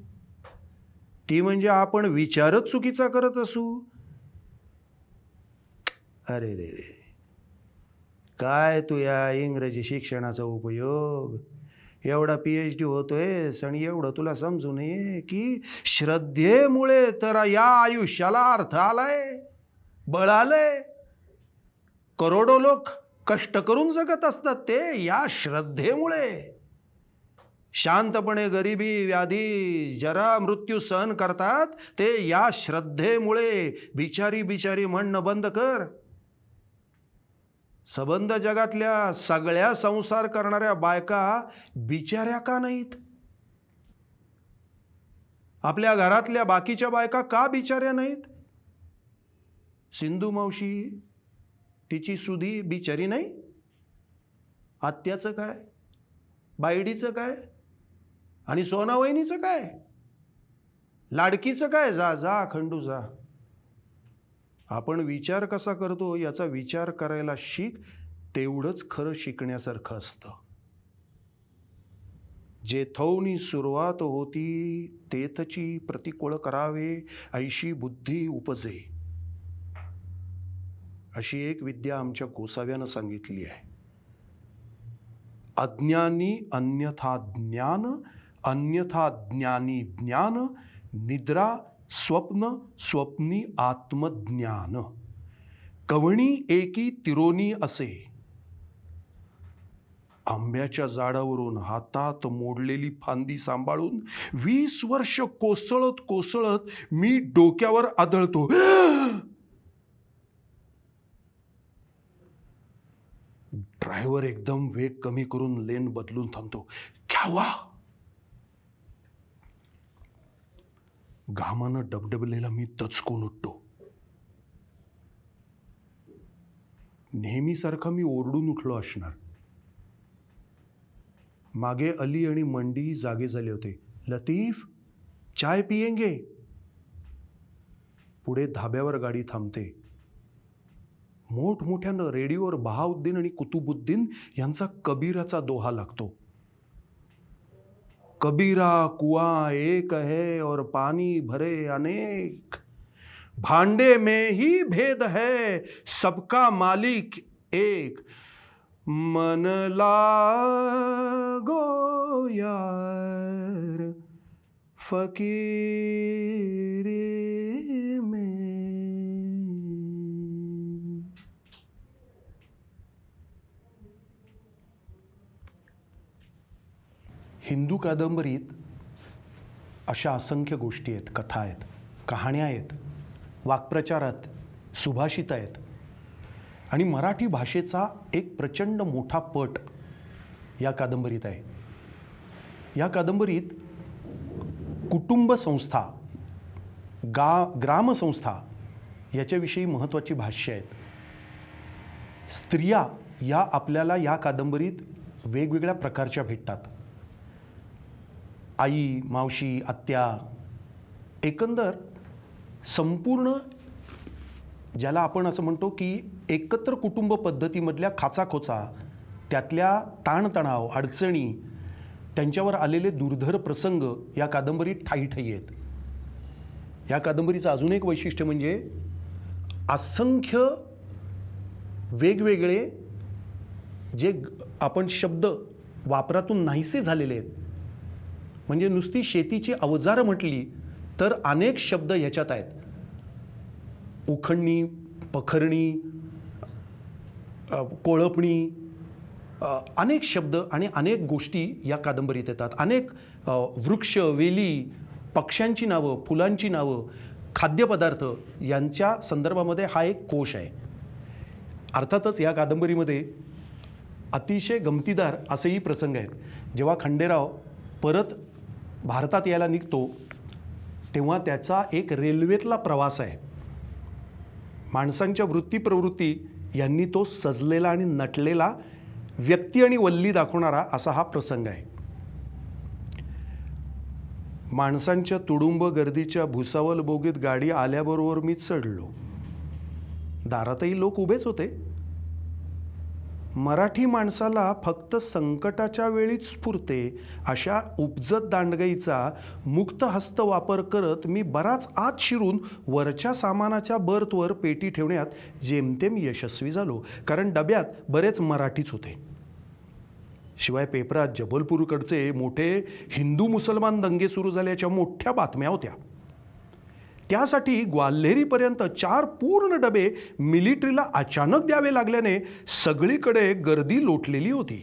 ती म्हणजे आपण विचारच चुकीचा करत असू. अरे रे रे, काय तू या इंग्रजी शिक्षणाचा उपयोग? एवढा PhD होतोयस आणि एवढं तुला समजू नये की श्रद्धेमुळे तर या आयुष्याला अर्थ आलाय, बळ आलंय. करोडो लोक कष्ट करून जगत असतात ते या श्रद्धेमुळे. शांतपणे गरिबी, व्याधी, जरा, मृत्यू सहन करतात ते या श्रद्धेमुळे. बिचारी बिचारी म्हणणं बंद कर. संबंध जगातल्या सगळ्या संसार करणाऱ्या बायका बिचाऱ्या का नाहीत? आपल्या घरातल्या बाकीच्या बायका का बिचाऱ्या नाहीत? सिंधू मावशी, तिची सुधी बिचारी नाही? आत्याचं काय, बायडीचं काय, आणि सोना वहिनीचं काय, लाडकीचं काय? जा जा खंडू जा. आपण विचार कसा करतो याचा विचार करायला शिक. तेवढंच खरं शिकण्यासारखं असतं. जे थौनी सुरुवात होती तेथची प्रतिकूळ करावे ऐशी बुद्धी उपजे, अशी एक विद्या आमच्या गोसाव्यानं सांगितली आहे. अज्ञानी अन्यथा ज्ञान, अन्यथा ज्ञानी ज्ञान, निद्रा स्वप्न, स्वप्नी आत्मज्ञान. कवणी एकी तिरोनी असे. आंब्याच्या झाडावरून हातात मोडलेली फांदी सांभाळून 20 वर्ष कोसळत कोसळत मी डोक्यावर आदळतो. ड्रायव्हर एकदम वेग कमी करून लेन बदलून थांबतो. क्या हुआ? घामानं डबडबलेला मी दचकून उठतो. नेहमीसारखा मी ओरडून उठलो असणार. मागे अली आणि मंडी जागे झाले होते. लतीफ, चाय पियेंगे. पुढे धाब्यावर गाडी थांबते. मोठमोठ्यानं रेडिओवर बहाउद्दीन आणि कुतुबुद्दीन यांचा कबीराचा दोहा लागतो. कबीरा कुआं एक है और पानी भरे अनेक, भांडे में ही भेद है सबका मालिक एक, मन लागो यार फकीरी में. हिंदू कादंबरीत अशा असंख्य गोष्टी आहेत, कथा आहेत, कहाण्या आहेत, वाक्प्रचार आहेत, सुभाषित आहेत आणि मराठी भाषेचा एक प्रचंड मोठा पट या कादंबरीत आहे. या कादंबरीत कुटुंब संस्था, ग्रामसंस्था याच्याविषयी महत्त्वाची भाष्य आहेत. स्त्रिया या आपल्याला या कादंबरीत वेगवेगळ्या प्रकारच्या भेटतात. आई, मावशी, आत्या, एकंदर संपूर्ण ज्याला आपण असं म्हणतो की एकत्र कुटुंब पद्धतीमधल्या खाचाखोचा, त्यातल्या ताणतणाव, अडचणी, त्यांच्यावर आलेले दुर्धर प्रसंग या कादंबरीत ठायी ठायी आहेत. या कादंबरीचं अजून एक वैशिष्ट्य म्हणजे असंख्य वेगवेगळे जे आपण शब्द वापरातून नाहीसे झालेले आहेत. म्हणजे नुसती शेतीची अवजारं म्हटली तर अनेक शब्द ह्याच्यात आहेत. उखणणी, पखरणी, कोळपणी, अनेक शब्द आणि अनेक गोष्टी या कादंबरीत येतात. अनेक वृक्ष, वेली, पक्ष्यांची नावं, फुलांची नावं, खाद्यपदार्थ यांच्या संदर्भामध्ये हा एक कोश आहे. अर्थातच या कादंबरीमध्ये अतिशय गमतीदार असेही प्रसंग आहेत. जेव्हा खंडेराव परत भारतात यायला निघतो तेव्हा त्याचा एक रेल्वेतला प्रवास आहे. माणसांच्या वृत्ती प्रवृत्ती यांनी तो सजलेला आणि नटलेला व्यक्ती आणि वल्ली दाखवणारा असा हा प्रसंग आहे. माणसांच्या तुडुंब गर्दीच्या भुसावल बोगीत गाडी आल्याबरोबर मी चढलो. दारातही लोक उभेच होते. मराठी माणसाला फक्त संकटाच्या वेळीच स्फुरते अशा उपजत दांडगाईचा मुक्त हस्त वापर करत मी बराच आत शिरून वरच्या सामानाच्या बर्थवर पेटी ठेवण्यात जेमतेम यशस्वी झालो. कारण डब्यात बरेच मराठीच होते. शिवाय पेपरात जबलपूरकडचे मोठे हिंदू मुसलमान दंगे सुरू झाल्याच्या मोठ्या बातम्या होत्या. त्यासाठी ग्वाल्हेरीपर्यंत 4 पूर्ण डबे मिलिटरीला अचानक द्यावे लागल्याने सगळीकडे गर्दी लोटलेली होती.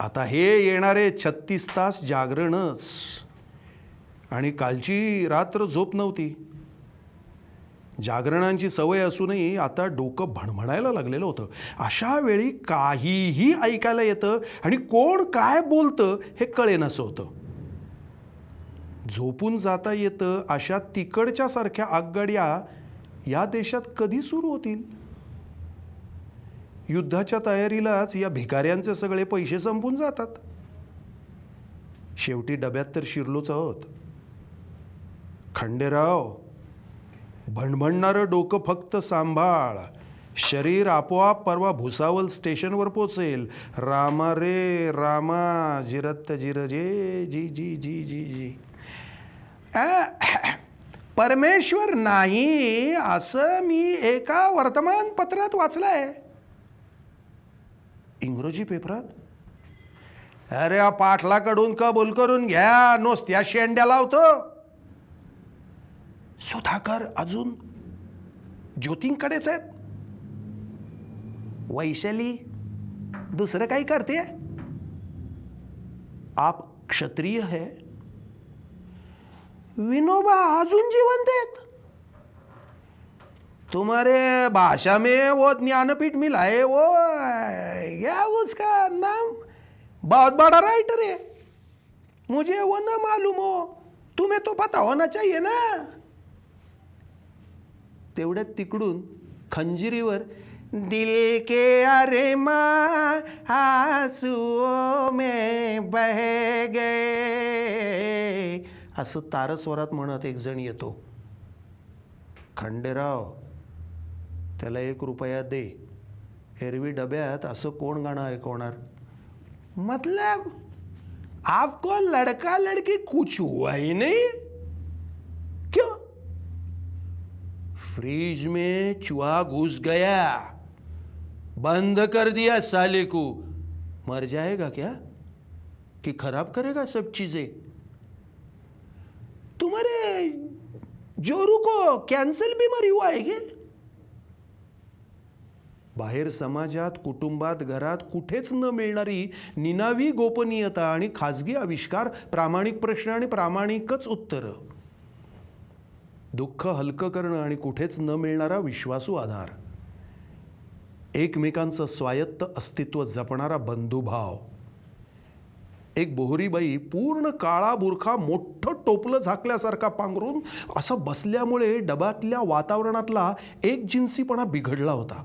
आता हे येणारे 36 तास जागरणच. आणि कालची रात्र झोप नव्हती. जागरणांची सवय असूनही आता डोकं भणभणायला लागलेलं होतं. अशा वेळी काहीही ऐकायला येतं आणि कोण काय बोलतं हे कळेनासं होतं. झोपून जाता येतं अशा तिकडच्या सारख्या आगगाड्या या देशात कधी सुरू होतील? युद्धाच्या तयारीलाच या भिकाऱ्यांचे सगळे पैसे संपून जातात. शेवटी डब्यात तर शिरलोच आहोत. खंडेराव, भणभणणारं डोकं फक्त सांभाळ. शरीर आपोआप परवा भुसावल स्टेशनवर पोचेल. रामा रे रामा, जिरत जिरजे जी जी जी जी जी. परमेश्वर नाही असं मी एका वर्तमानपत्रात वाचलंय. इंग्रजी पेपरात? अरे पाटलाकडून कबूल करून घ्या, नुसत्या शेंड्या लावतो. सुधाकर अजून ज्योतिंकडेच आहेत. वैशाली दुसरं काही करते? आप क्षत्रिय है? विनोबा अजून जिवंत आहेत. तुम्हारे भाषा में वो ज्ञानपीठ मिला है, वो क्या उसका नाम, बहुत बड़ा राइटर है, मुझे वो न मालूम हो. तुम्हें तो पता होना चाहिए ना. तेवढ्यात तिकडून खंजिरीवर दिल के अरे माँ आंसुओं में बह गए असं तारस्वरात म्हणत एक जण येतो. खंडेराव, त्याला 1 रुपया दे. एरवी डब्यात असं कोण गाणं ऐकवणार. मतलब आपको लड़का लड़की कुछ हुआ ही नहीं क्यों? फ्रिज में चूहा घुस गया, बंद कर दिया साले को. मर जाएगा क्या कि खराब करेगा सब चीजें? तुम्हारे जोरू को कैंसर बीमारी हुआ है क्या? बाहेर समाजात, कुटुंबात, घरात कुठेच न मिळणारी निनावी गोपनीयता आणि खाजगी आविष्कार, प्रामाणिक प्रश्न आणि प्रामाणिकच उत्तरं, दुःख हलकं करणं आणि कुठेच न मिळणारा विश्वासू आधार, एकमेकांचं स्वायत्त अस्तित्व जपणारा बंधुभाव. एक बोहरीबाई पूर्ण काळा बुरखा मोठं टोपलं झाकल्यासारखा पांघरून असं बसल्यामुळे डब्यातल्या वातावरणातला एक जिन्सीपणा बिघडला होता.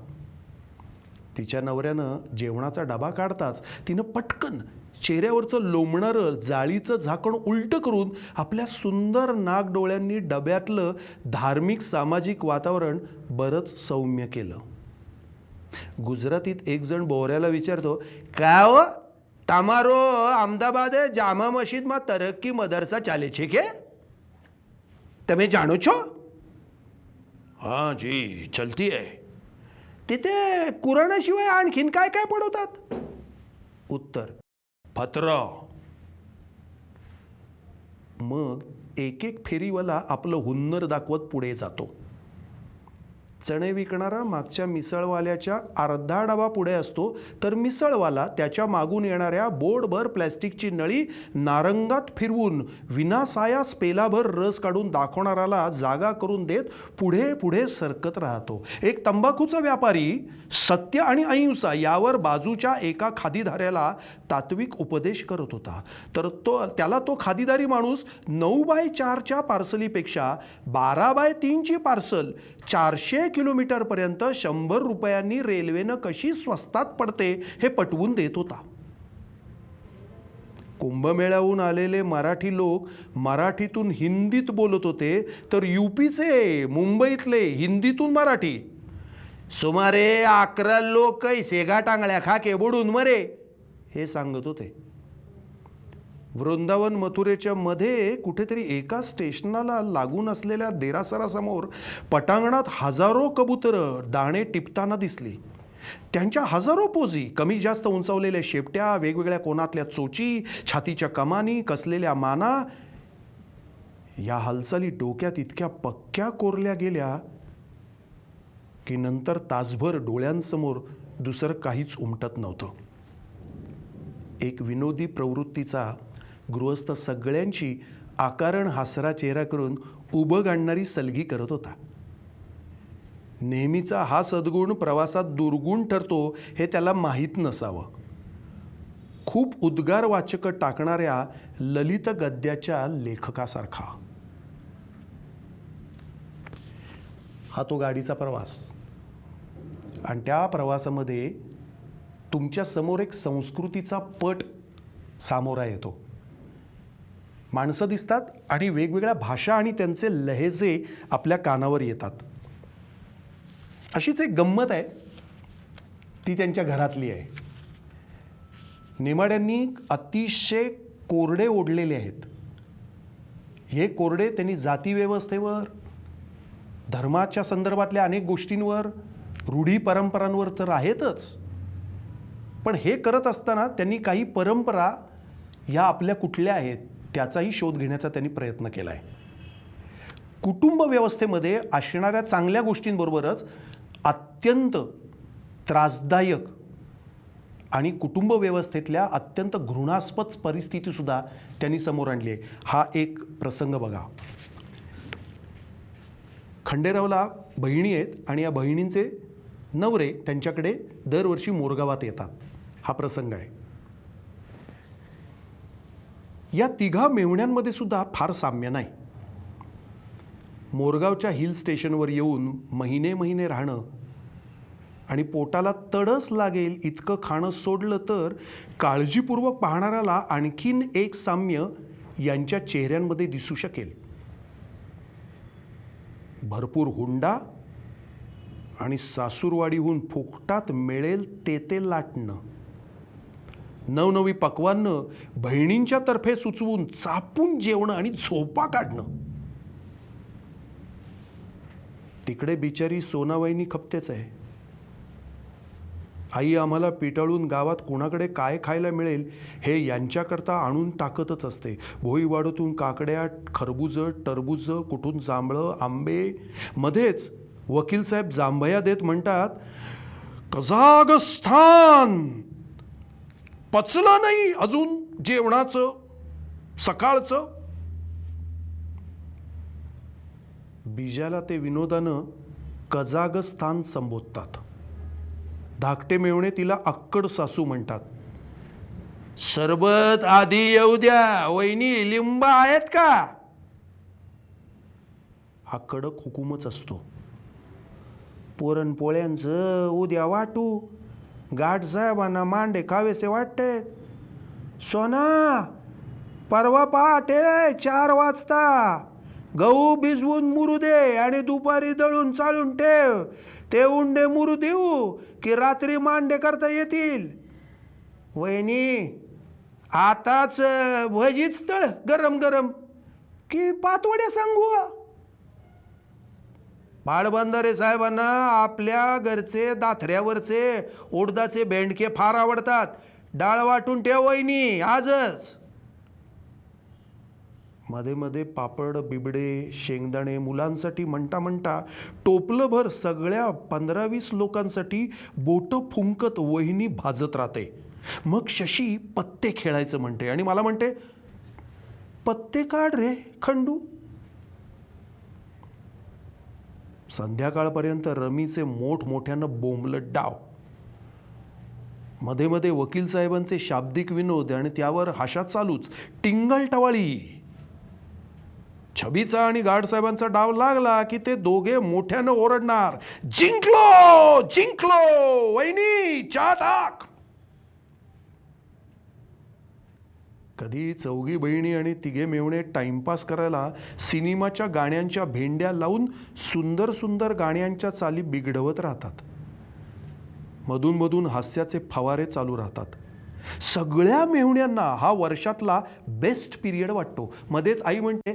तिच्या नवऱ्यानं जेवणाचा डबा काढताच तिनं पटकन चेहऱ्यावरचं लोंबणारं जाळीचं झाकण उलटं करून आपल्या सुंदर नाक डोळ्यांनी डब्यातलं धार्मिक सामाजिक वातावरण बरंच सौम्य केलं. गुजरातीत एक जण बोहऱ्याला विचारतो, काय हो તમારો અમદાવાદે જામા મસ્જિદમાં તરક્કી મદરસા ચાલે છે કે તમે જાણો છો? હા જી ચલતી है. तिथे कुराणाशिवाय आणखीन काय काय पडवतात? उत्तर, फतरा. मग एक एक फेरीवाला आपलं हुन्नर दाखवत पुढे जातो. चणे विकणारा मागच्या मिसळवाल्याच्या अर्धा डबा पुढे असतो, तर मिसळवाला त्याच्या मागून येणाऱ्या बोटभर प्लॅस्टिकची नळी नारंगात फिरवून विनासायास पेलाभर रस काढून दाखवणाऱ्याला जागा करून देत पुढे पुढे सरकत राहतो. एक तंबाखूचा व्यापारी सत्य आणि अहिंसा यावर बाजूच्या एका खादीधाऱ्याला तात्विक उपदेश करत होता, तर त्याला तो खादीदारी माणूस 9x4च्या पार्सलीपेक्षा 12x3ची पार्सल 400 किलोमीटरपर्यंत 100 रुपयांनी रेल्वेनं कशी स्वस्तात पडते हे पटवून देत होता. कुंभमेळ्याहून आलेले मराठी लोक मराठीतून हिंदीत बोलत होते, तर यूपीचे, मुंबईतले हिंदीतून मराठी. सुमारे 11 लोक सेगा टांगळ्या खा के बुडून मरे हे सांगत होते. वृंदावन मथुरेच्या मध्ये कुठेतरी एका स्टेशनाला लागून असलेल्या देरासरासमोर पटांगणात हजारो कबुतरं दाणे टिपताना दिसली. त्यांच्या हजारो पोजी, कमी जास्त उंचावलेल्या शेपट्या, वेगवेगळ्या कोनातल्या चोची, छातीच्या कमानी, कसलेल्या माना, या हालचाली डोक्यात इतक्या पक्क्या कोरल्या गेल्या की नंतर तासभर डोळ्यांसमोर दुसरं काहीच उमटत नव्हतं. एक विनोदी प्रवृत्तीचा गृहस्थ सगळ्यांची आकारण हासरा चेहरा करून उभं गाणणारी सलगी करत होता. नेहमीचा हा सद्गुण प्रवासात दुर्गुण ठरतो हे त्याला माहीत नसावं. खूप उद्गार वाचक टाकणाऱ्या ललित गद्याच्या लेखकासारखा. हा तो गाडीचा प्रवास, आणि त्या प्रवासामध्ये तुमच्या समोर एक संस्कृतीचा पट सामोरा येतो. माणसं दिसतात आणि वेगवेगळ्या भाषा आणि त्यांचे लहेजे आपल्या कानावर येतात. अशीच एक गंमत आहे, ती त्यांच्या घरातली आहे. नेमाड्यांनी अतिशय कोरडे ओढलेले आहेत. हे कोरडे त्यांनी जाती व्यवस्थेवर, धर्माच्या संदर्भातल्या अनेक गोष्टींवर, रूढी परंपरांवर तर आहेतच, पण हे करत असताना त्यांनी काही परंपरा ह्या आपल्या कुठल्या आहेत त्याचाही शोध घेण्याचा त्यांनी प्रयत्न केला आहे. कुटुंब व्यवस्थेमध्ये असणाऱ्या चांगल्या गोष्टींबरोबरच अत्यंत त्रासदायक आणि कुटुंब व्यवस्थेतल्या अत्यंत घृणास्पद परिस्थितीसुद्धा त्यांनी समोर आणली आहे. हा एक प्रसंग बघा. खंडेरावला बहिणी आहेत आणि या बहिणींचे नवरे त्यांच्याकडे दरवर्षी मोरगावात येतात. हा प्रसंग आहे. या तिघा मेहुण्यांमध्ये सुद्धा फार साम्य नाही. मोरगावच्या हिल स्टेशनवर येऊन महिने महिने राहणं आणि पोटाला तडस लागेल इतकं खाणं सोडलं तर काळजीपूर्वक पाहणाऱ्याला आणखीन एक साम्य यांच्या चेहऱ्यांमध्ये दिसू शकेल. भरपूर हुंडा आणि सासूरवाडीहून फुकटात मिळेल ते लाटणं, नवनवी पक्वान्न बहिणींच्या तर्फे सुचवून चापून जेवणं आणि झोपा काढणं. तिकडे बिचारी सोनावहिनी खपतेच आहे. आई आम्हाला पिटाळून गावात कुणाकडे काय खायला मिळेल हे यांच्याकरता आणून टाकतच असते. भोईवाडूतून काकड्या, खरबुजं, टरबुजं, कुठून जांभळं, आंबे. मध्येच वकील साहेब जांभया देत म्हणतात, कझागस्थान पचलं नाही अजून जेवणाचं सकाळचं. बीजाला ते विनोदानं कझागस्थान संबोधतात. धाकटे मेवणे तिला अक्कड सासू म्हणतात. सरबत आधी येऊ द्या वहिनी, लिंब आहेत का? हा कडक हुकूमच असतो. पुरणपोळ्यांचं उद्या वाटू, गाठ साहेबांना मांडे खावेसे वाटते. सोना परवा पहाटे 4 वाजता गहू भिजवून मुरू दे आणि दुपारी दळून चाळून ठेव. ते उंडे मुरू देऊ की रात्री मांडे करता येतील? वहिनी आताच भजीच तळ गरम गरम की पातवड्या सांगू? बाळबंधारे साहेबांना आपल्या घरचे दाथऱ्यावरचे उडदाचे भेंडके फार आवडतात. डाळ वाटून ठेव वहिनी आजच. मध्ये मध्ये पापड, बिबडे, शेंगदाणे मुलांसाठी म्हणता म्हणता टोपलंभर सगळ्या 15-20 लोकांसाठी बोटं फुंकत वहिनी भाजत राहते. मग शशी पत्ते खेळायचं म्हणते आणि मला म्हणते, पत्ते काढ रे खंडू. संध्याकाळपर्यंत रमीचे मोठमोठ्यानं बोंबलत डाव. मध्ये मध्ये वकील साहेबांचे शाब्दिक विनोद आणि त्यावर हाशा चालूच. टिंगल टवाळी. छबीचा आणि गाडसाहेबांचा डाव लागला की ते दोघे मोठ्यानं ओरडणार, जिंकलो जिंकलो वहिनी चहा टाक. कधी चौघी बहिणी आणि तिघे मेवणे टाइमपास करायला सिनेमाच्या गाण्यांच्या भेंड्या लावून सुंदर सुंदर गाण्यांच्या चाली बिघडवत राहतात. मधून मधून हास्याचे फवारे चालू राहतात. सगळ्या मेहुण्यांना हा वर्षातला बेस्ट पिरियड वाटतो. मध्येच आई म्हणते,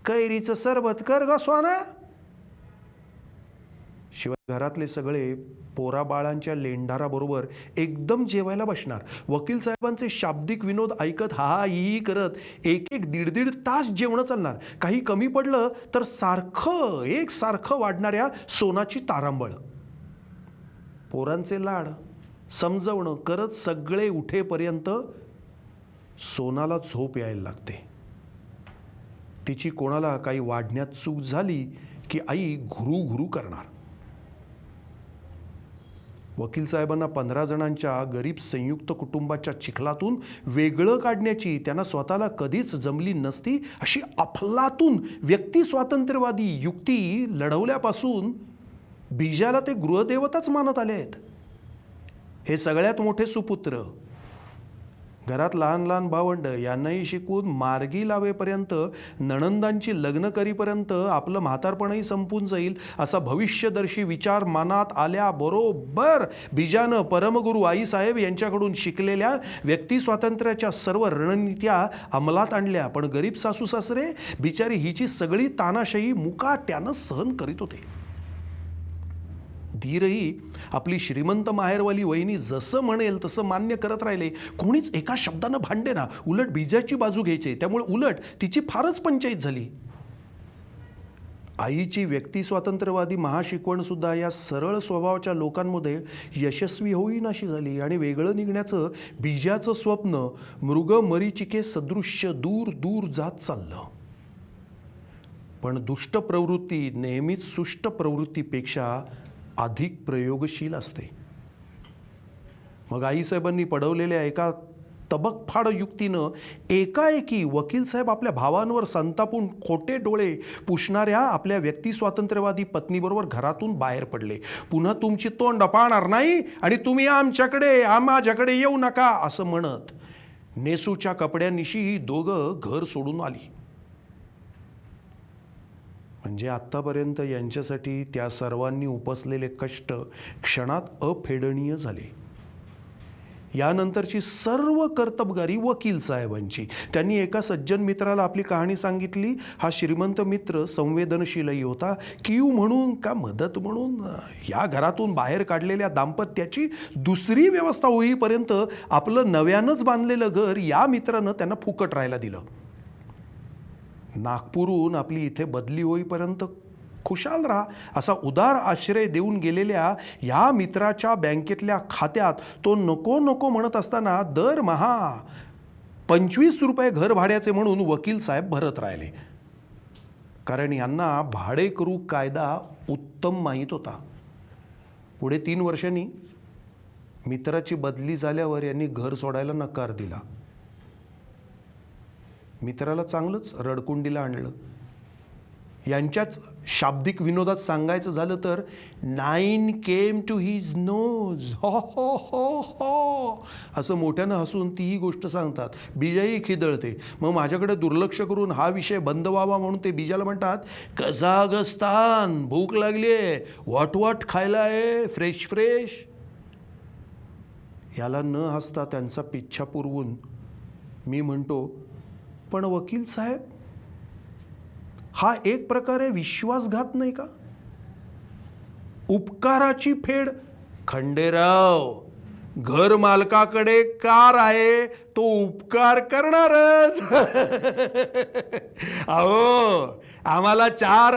कैरीचं सरबत कर ग सोना. शिवाय घरातले सगळे पोरा बाळांच्या लेंडाराबरोबर एकदम जेवायला बसणार. वकील साहेबांचे शाब्दिक विनोद ऐकत हा ही करत एक 1.5 तास जेवण चालणार. काही कमी पडलं तर सारखं एकसारखं वाढणाऱ्या सोनाची तारांबळ. पोरांचे लाड समजवणं करत सगळे उठेपर्यंत सोनाला झोप यायला लागते. तिची कोणाला काही वाढण्यात चूक झाली की आई घुरू घुरू करणार. वकील साहेबांना 15 जणांच्या गरीब संयुक्त कुटुंबाच्या चिखलातून वेगळं काढण्याची त्यांना स्वतःला कधीच जमली नसती अशी अफलातून व्यक्ती स्वातंत्र्यवादी युक्ती लढवल्यापासून बीजाला ते गृहदेवताच मानत आले आहेत. हे सगळ्यात मोठे सुपुत्र. घरात लहान लहान भावंड यांनाही शिकवून मार्गी लावेपर्यंत, नणंदांची लग्न करीपर्यंत आपलं म्हातारपणही संपून जाईल असा भविष्यदर्शी विचार मनात आल्याबरोबर बीजानं परमगुरू आईसाहेब यांच्याकडून शिकलेल्या व्यक्ती स्वातंत्र्याच्या सर्व रणनीत्या अंमलात आणल्या. पण गरीब सासू सासरे बिचारी हिची सगळी तानाशाही मुकाट्यानं सहन करीत होते. धीरही आपली श्रीमंत माहेरवाली वहिनी जसं म्हणेल तसं मान्य करत राहिले. कोणीच एका शब्दानं भांडे ना. उलट बीजाची बाजू घ्यायचे. त्यामुळे उलट तिची फारच पंचायत झाली. आईची व्यक्ती स्वातंत्र्यवादी महाशिकवण सुद्धा या सरळ स्वभावाच्या लोकांमध्ये यशस्वी होईनाशी झाली आणि वेगळं निघण्याचं बीजाचं स्वप्न मृगमरीचिके सदृश्य दूर दूर जात चाललं. पण दुष्ट प्रवृत्ती नेहमीच सुष्ट प्रवृत्तीपेक्षा अधिक प्रयोगशील असते. मग आईसाहेबांनी पडवलेल्या एका तबकफाड युक्तीनं एकाएकी वकील साहेब आपल्या भावांवर संतापून खोटे डोळे पुसणाऱ्या आपल्या व्यक्तिस्वातंत्र्यवादी पत्नीबरोबर घरातून बाहेर पडले. पुन्हा तुमची तोंड पाहणार नाही आणि तुम्ही माझ्याकडे येऊ नका असं म्हणत नेसूच्या कपड्यांनिशी ही दोघं घर सोडून आली. म्हणजे आत्तापर्यंत यांच्यासाठी त्या सर्वांनी उपसलेले कष्ट क्षणात अफेडणीय झाले. यानंतरची सर्व कर्तबगारी वकील साहेबांची. त्यांनी एका सज्जन मित्राला आपली कहाणी सांगितली. हा श्रीमंत मित्र संवेदनशीलही होता. कीव म्हणून का मदत म्हणून या घरातून बाहेर काढलेल्या दाम्पत्याची दुसरी व्यवस्था होईपर्यंत आपलं नव्यानंच बांधलेलं घर या मित्रानं त्यांना फुकट राहायला दिलं. नागपूरहून आपली इथे बदली होईपर्यंत खुशाल राहा असा उदार आश्रय देऊन गेलेल्या या मित्राच्या बँकेतल्या खात्यात तो नको नको म्हणत असताना दरमहा 25 रुपये घर भाड्याचे म्हणून वकील साहेब भरत राहिले. कारण यांना भाडेकरू कायदा उत्तम माहीत होता. पुढे 3 वर्षांनी मित्राची बदली झाल्यावर यांनी घर सोडायला नकार दिला. मित्राला चांगलंच रडकुंडीला आणलं. यांच्याच शाब्दिक विनोदात सांगायचं झालं तर 9 केम टू हिज नोज हो हो हो हो असं मोठ्यानं हसून तीही गोष्ट सांगतात. बीजाही खिदळते. मग माझ्याकडे दुर्लक्ष करून हा विषय बंद व्हावा म्हणून ते बीजाला म्हणतात, कझागस्तान भूक लागली आहे, वॉट खायला आहे फ्रेश फ्रेश. याला न हसता त्यांचा पिच्छा पुरवून मी म्हणतो, पण वकील साहेब हा एक प्रकारे विश्वासघात नाही का? उपकाराची फेड. खंडेराव, घर मालकाकडे कार आहे तो उपकार करणारच. अहो, आम्हाला 4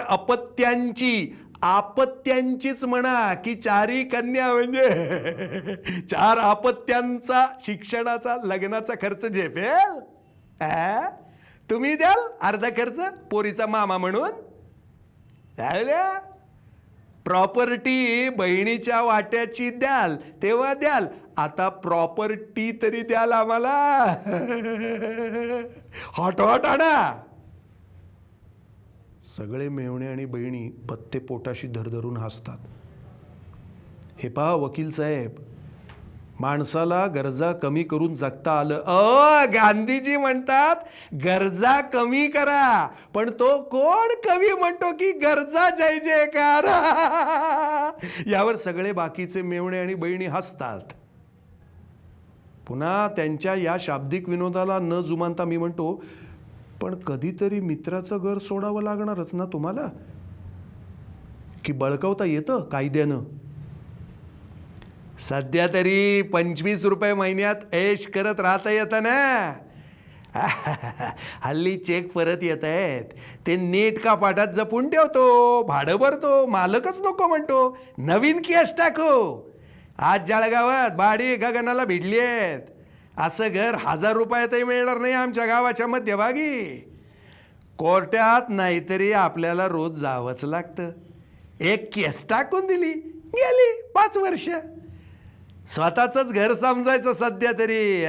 आपत्यांचीच म्हणा की 4 कन्या म्हणजे 4 आपत्यांचा शिक्षणाचा लग्नाचा खर्च झेपेल. तुम्ही द्याल अर्धा खर्च पोरीचा मामा म्हणून. प्रॉपर्टी बहिणीच्या वाट्याची द्याल तेव्हा द्याल. आता प्रॉपर्टी तरी द्याल आम्हाला. हॉट आणा. सगळे मेवणे आणि बहिणी पत्ते पोटाशी धरधरून हसतात. हे पहा वकील साहेब, माणसाला गरजा कमी करून जगता आलं. गांधीजी म्हणतात गरजा कमी करा, पण तो कोण कवी म्हणतो की गरजा जय जयकार. यावर सगळे बाकीचे मेवणे आणि बहिणी हसतात. पुन्हा त्यांच्या या शाब्दिक विनोदाला न जुमानता मी म्हणतो, पण कधीतरी मित्राचं घर सोडावं लागणारच ना तुम्हाला, की बळकावता येतं कायद्यानं. सध्या तरी 25 रुपये महिन्यात ऐश करत राहता येतं ना. हल्ली चेक परत येत आहेत, ते नीट का पाठात जपून ठेवतो, भाडं भरतो, मालकच नको म्हणतो, नवीन केस टाकू. आज जळगावात भाडी गगनाला भिडली आहेत. असं घर 1000 रुपयातही मिळणार नाही आमच्या गावाच्या मध्यभागी. कोर्टात नाहीतरी आपल्याला रोज जावंच लागतं. एक केस टाकून दिली, गेली 5 वर्ष. स्वतःच घर समजायचं सध्या तरी.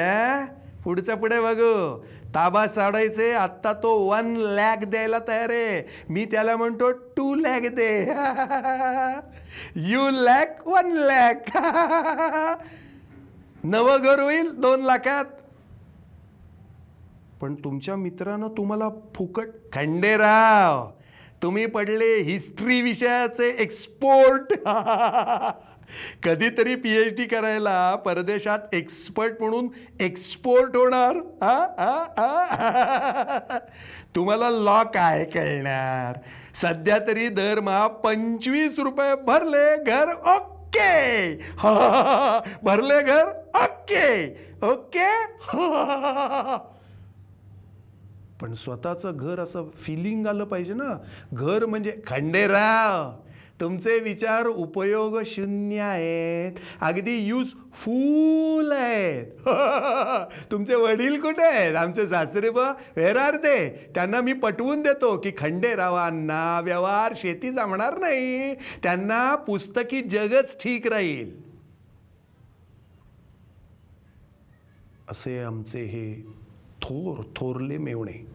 पुढचं पुढे बघू. ताबा साडायचे. आत्ता तो 1 लाख द्यायला तयार आहे. मी त्याला म्हणतो 2 लाख दे. यू लाख 1 लाख. नवं घर होईल 2 लाखात. पण तुमच्या मित्रानं तुम्हाला फुकट. खंडेराव, तुम्ही पडले हिस्ट्री विषयाचे एक्सपोर्ट. कधीतरी PhD करायला परदेशात एक्सपर्ट म्हणून एक्सपोर्ट होणार. तुम्हाला लॉ काय कळणार. सध्या तरी दरमहा 25 रुपये भरले घर ओके. भरले घर ओके ओके. पण स्वतःचं घर असं फिलिंग आलं पाहिजे ना. घर म्हणजे. खंडेराव, तुमचे विचार उपयोग शून्य आहेत, अगदी युजफुल आहेत. तुमचे वडील कुठे आहेत? आमचे सासरे व्हेर आर दे? त्यांना मी पटवून देतो की खंडेरावांना व्यवहार शेती जमणार नाही, त्यांना पुस्तकी जगच ठीक राहील. असे आमचे हे थोरले मेवणे.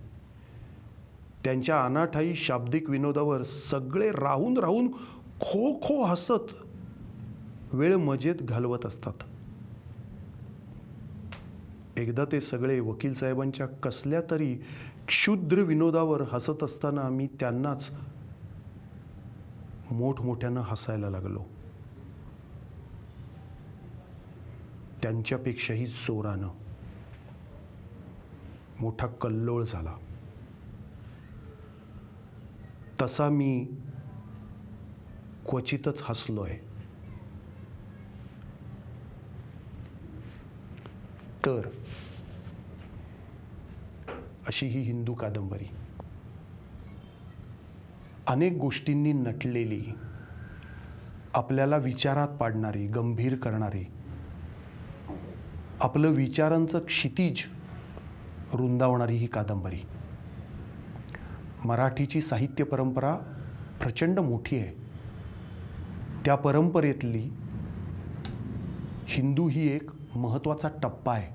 त्यांच्या अनाठाई शाब्दिक विनोदावर सगळे राहून राहून खो खो हसत वेळ मजेत घालवत असतात. एकदा ते सगळे वकील साहेबांच्या कसल्या तरी क्षुद्र विनोदावर हसत असताना मी त्यांनाच मोठमोठ्यानं हसायला लागलो, त्यांच्यापेक्षाही जोरानं. मोठा कल्लोळ झाला. तसा मी क्वचितच हसलोय. तर अशी ही हिंदू कादंबरी अनेक गोष्टींनी नटलेली, आपल्याला विचारात पाडणारी, गंभीर करणारी, आपलं विचारांचं क्षितिज रुंदावणारी ही कादंबरी. मराठीची साहित्य परंपरा प्रचंड मोठी आहे. त्या परंपरेतली हिंदू ही एक महत्त्वाचा टप्पा आहे.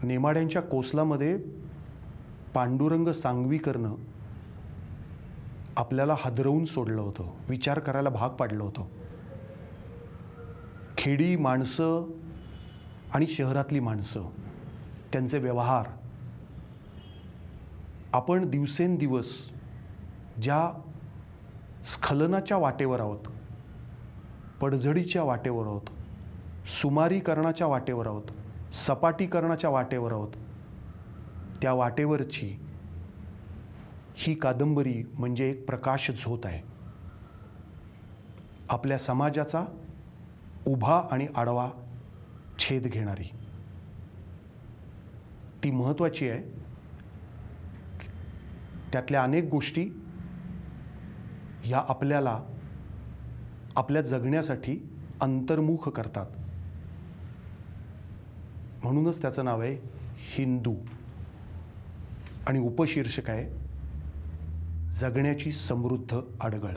नेमाड्यांच्या कोसलामध्ये पांडुरंग सांगवीकरनं आपल्याला हादरवून सोडलं होतं, विचार करायला भाग पाडलं होतं. खेडी माणसं आणि शहरातली माणसं, त्यांचे व्यवहार, आपण दिवसेंदिवस ज्या स्खलनाच्या वाटेवर आहोत, पडझडीच्या वाटेवर आहोत, सुमारीकरणाच्या वाटेवर आहोत, सपाटीकरणाच्या वाटेवर आहोत, त्या वाटेवरची ही कादंबरी म्हणजे एक प्रकाश झोत आहे. आपल्या समाजाचा उभा आणि आडवा छेद घेणारी. ती महत्त्वाची आहे. त्यातल्या अनेक गोष्टी ह्या आपल्याला आपल्या जगण्यासाठी अंतर्मुख करतात. म्हणूनच त्याचं नाव आहे हिंदू आणि उपशीर्षक आहे जगण्याची समृद्ध अडगळ.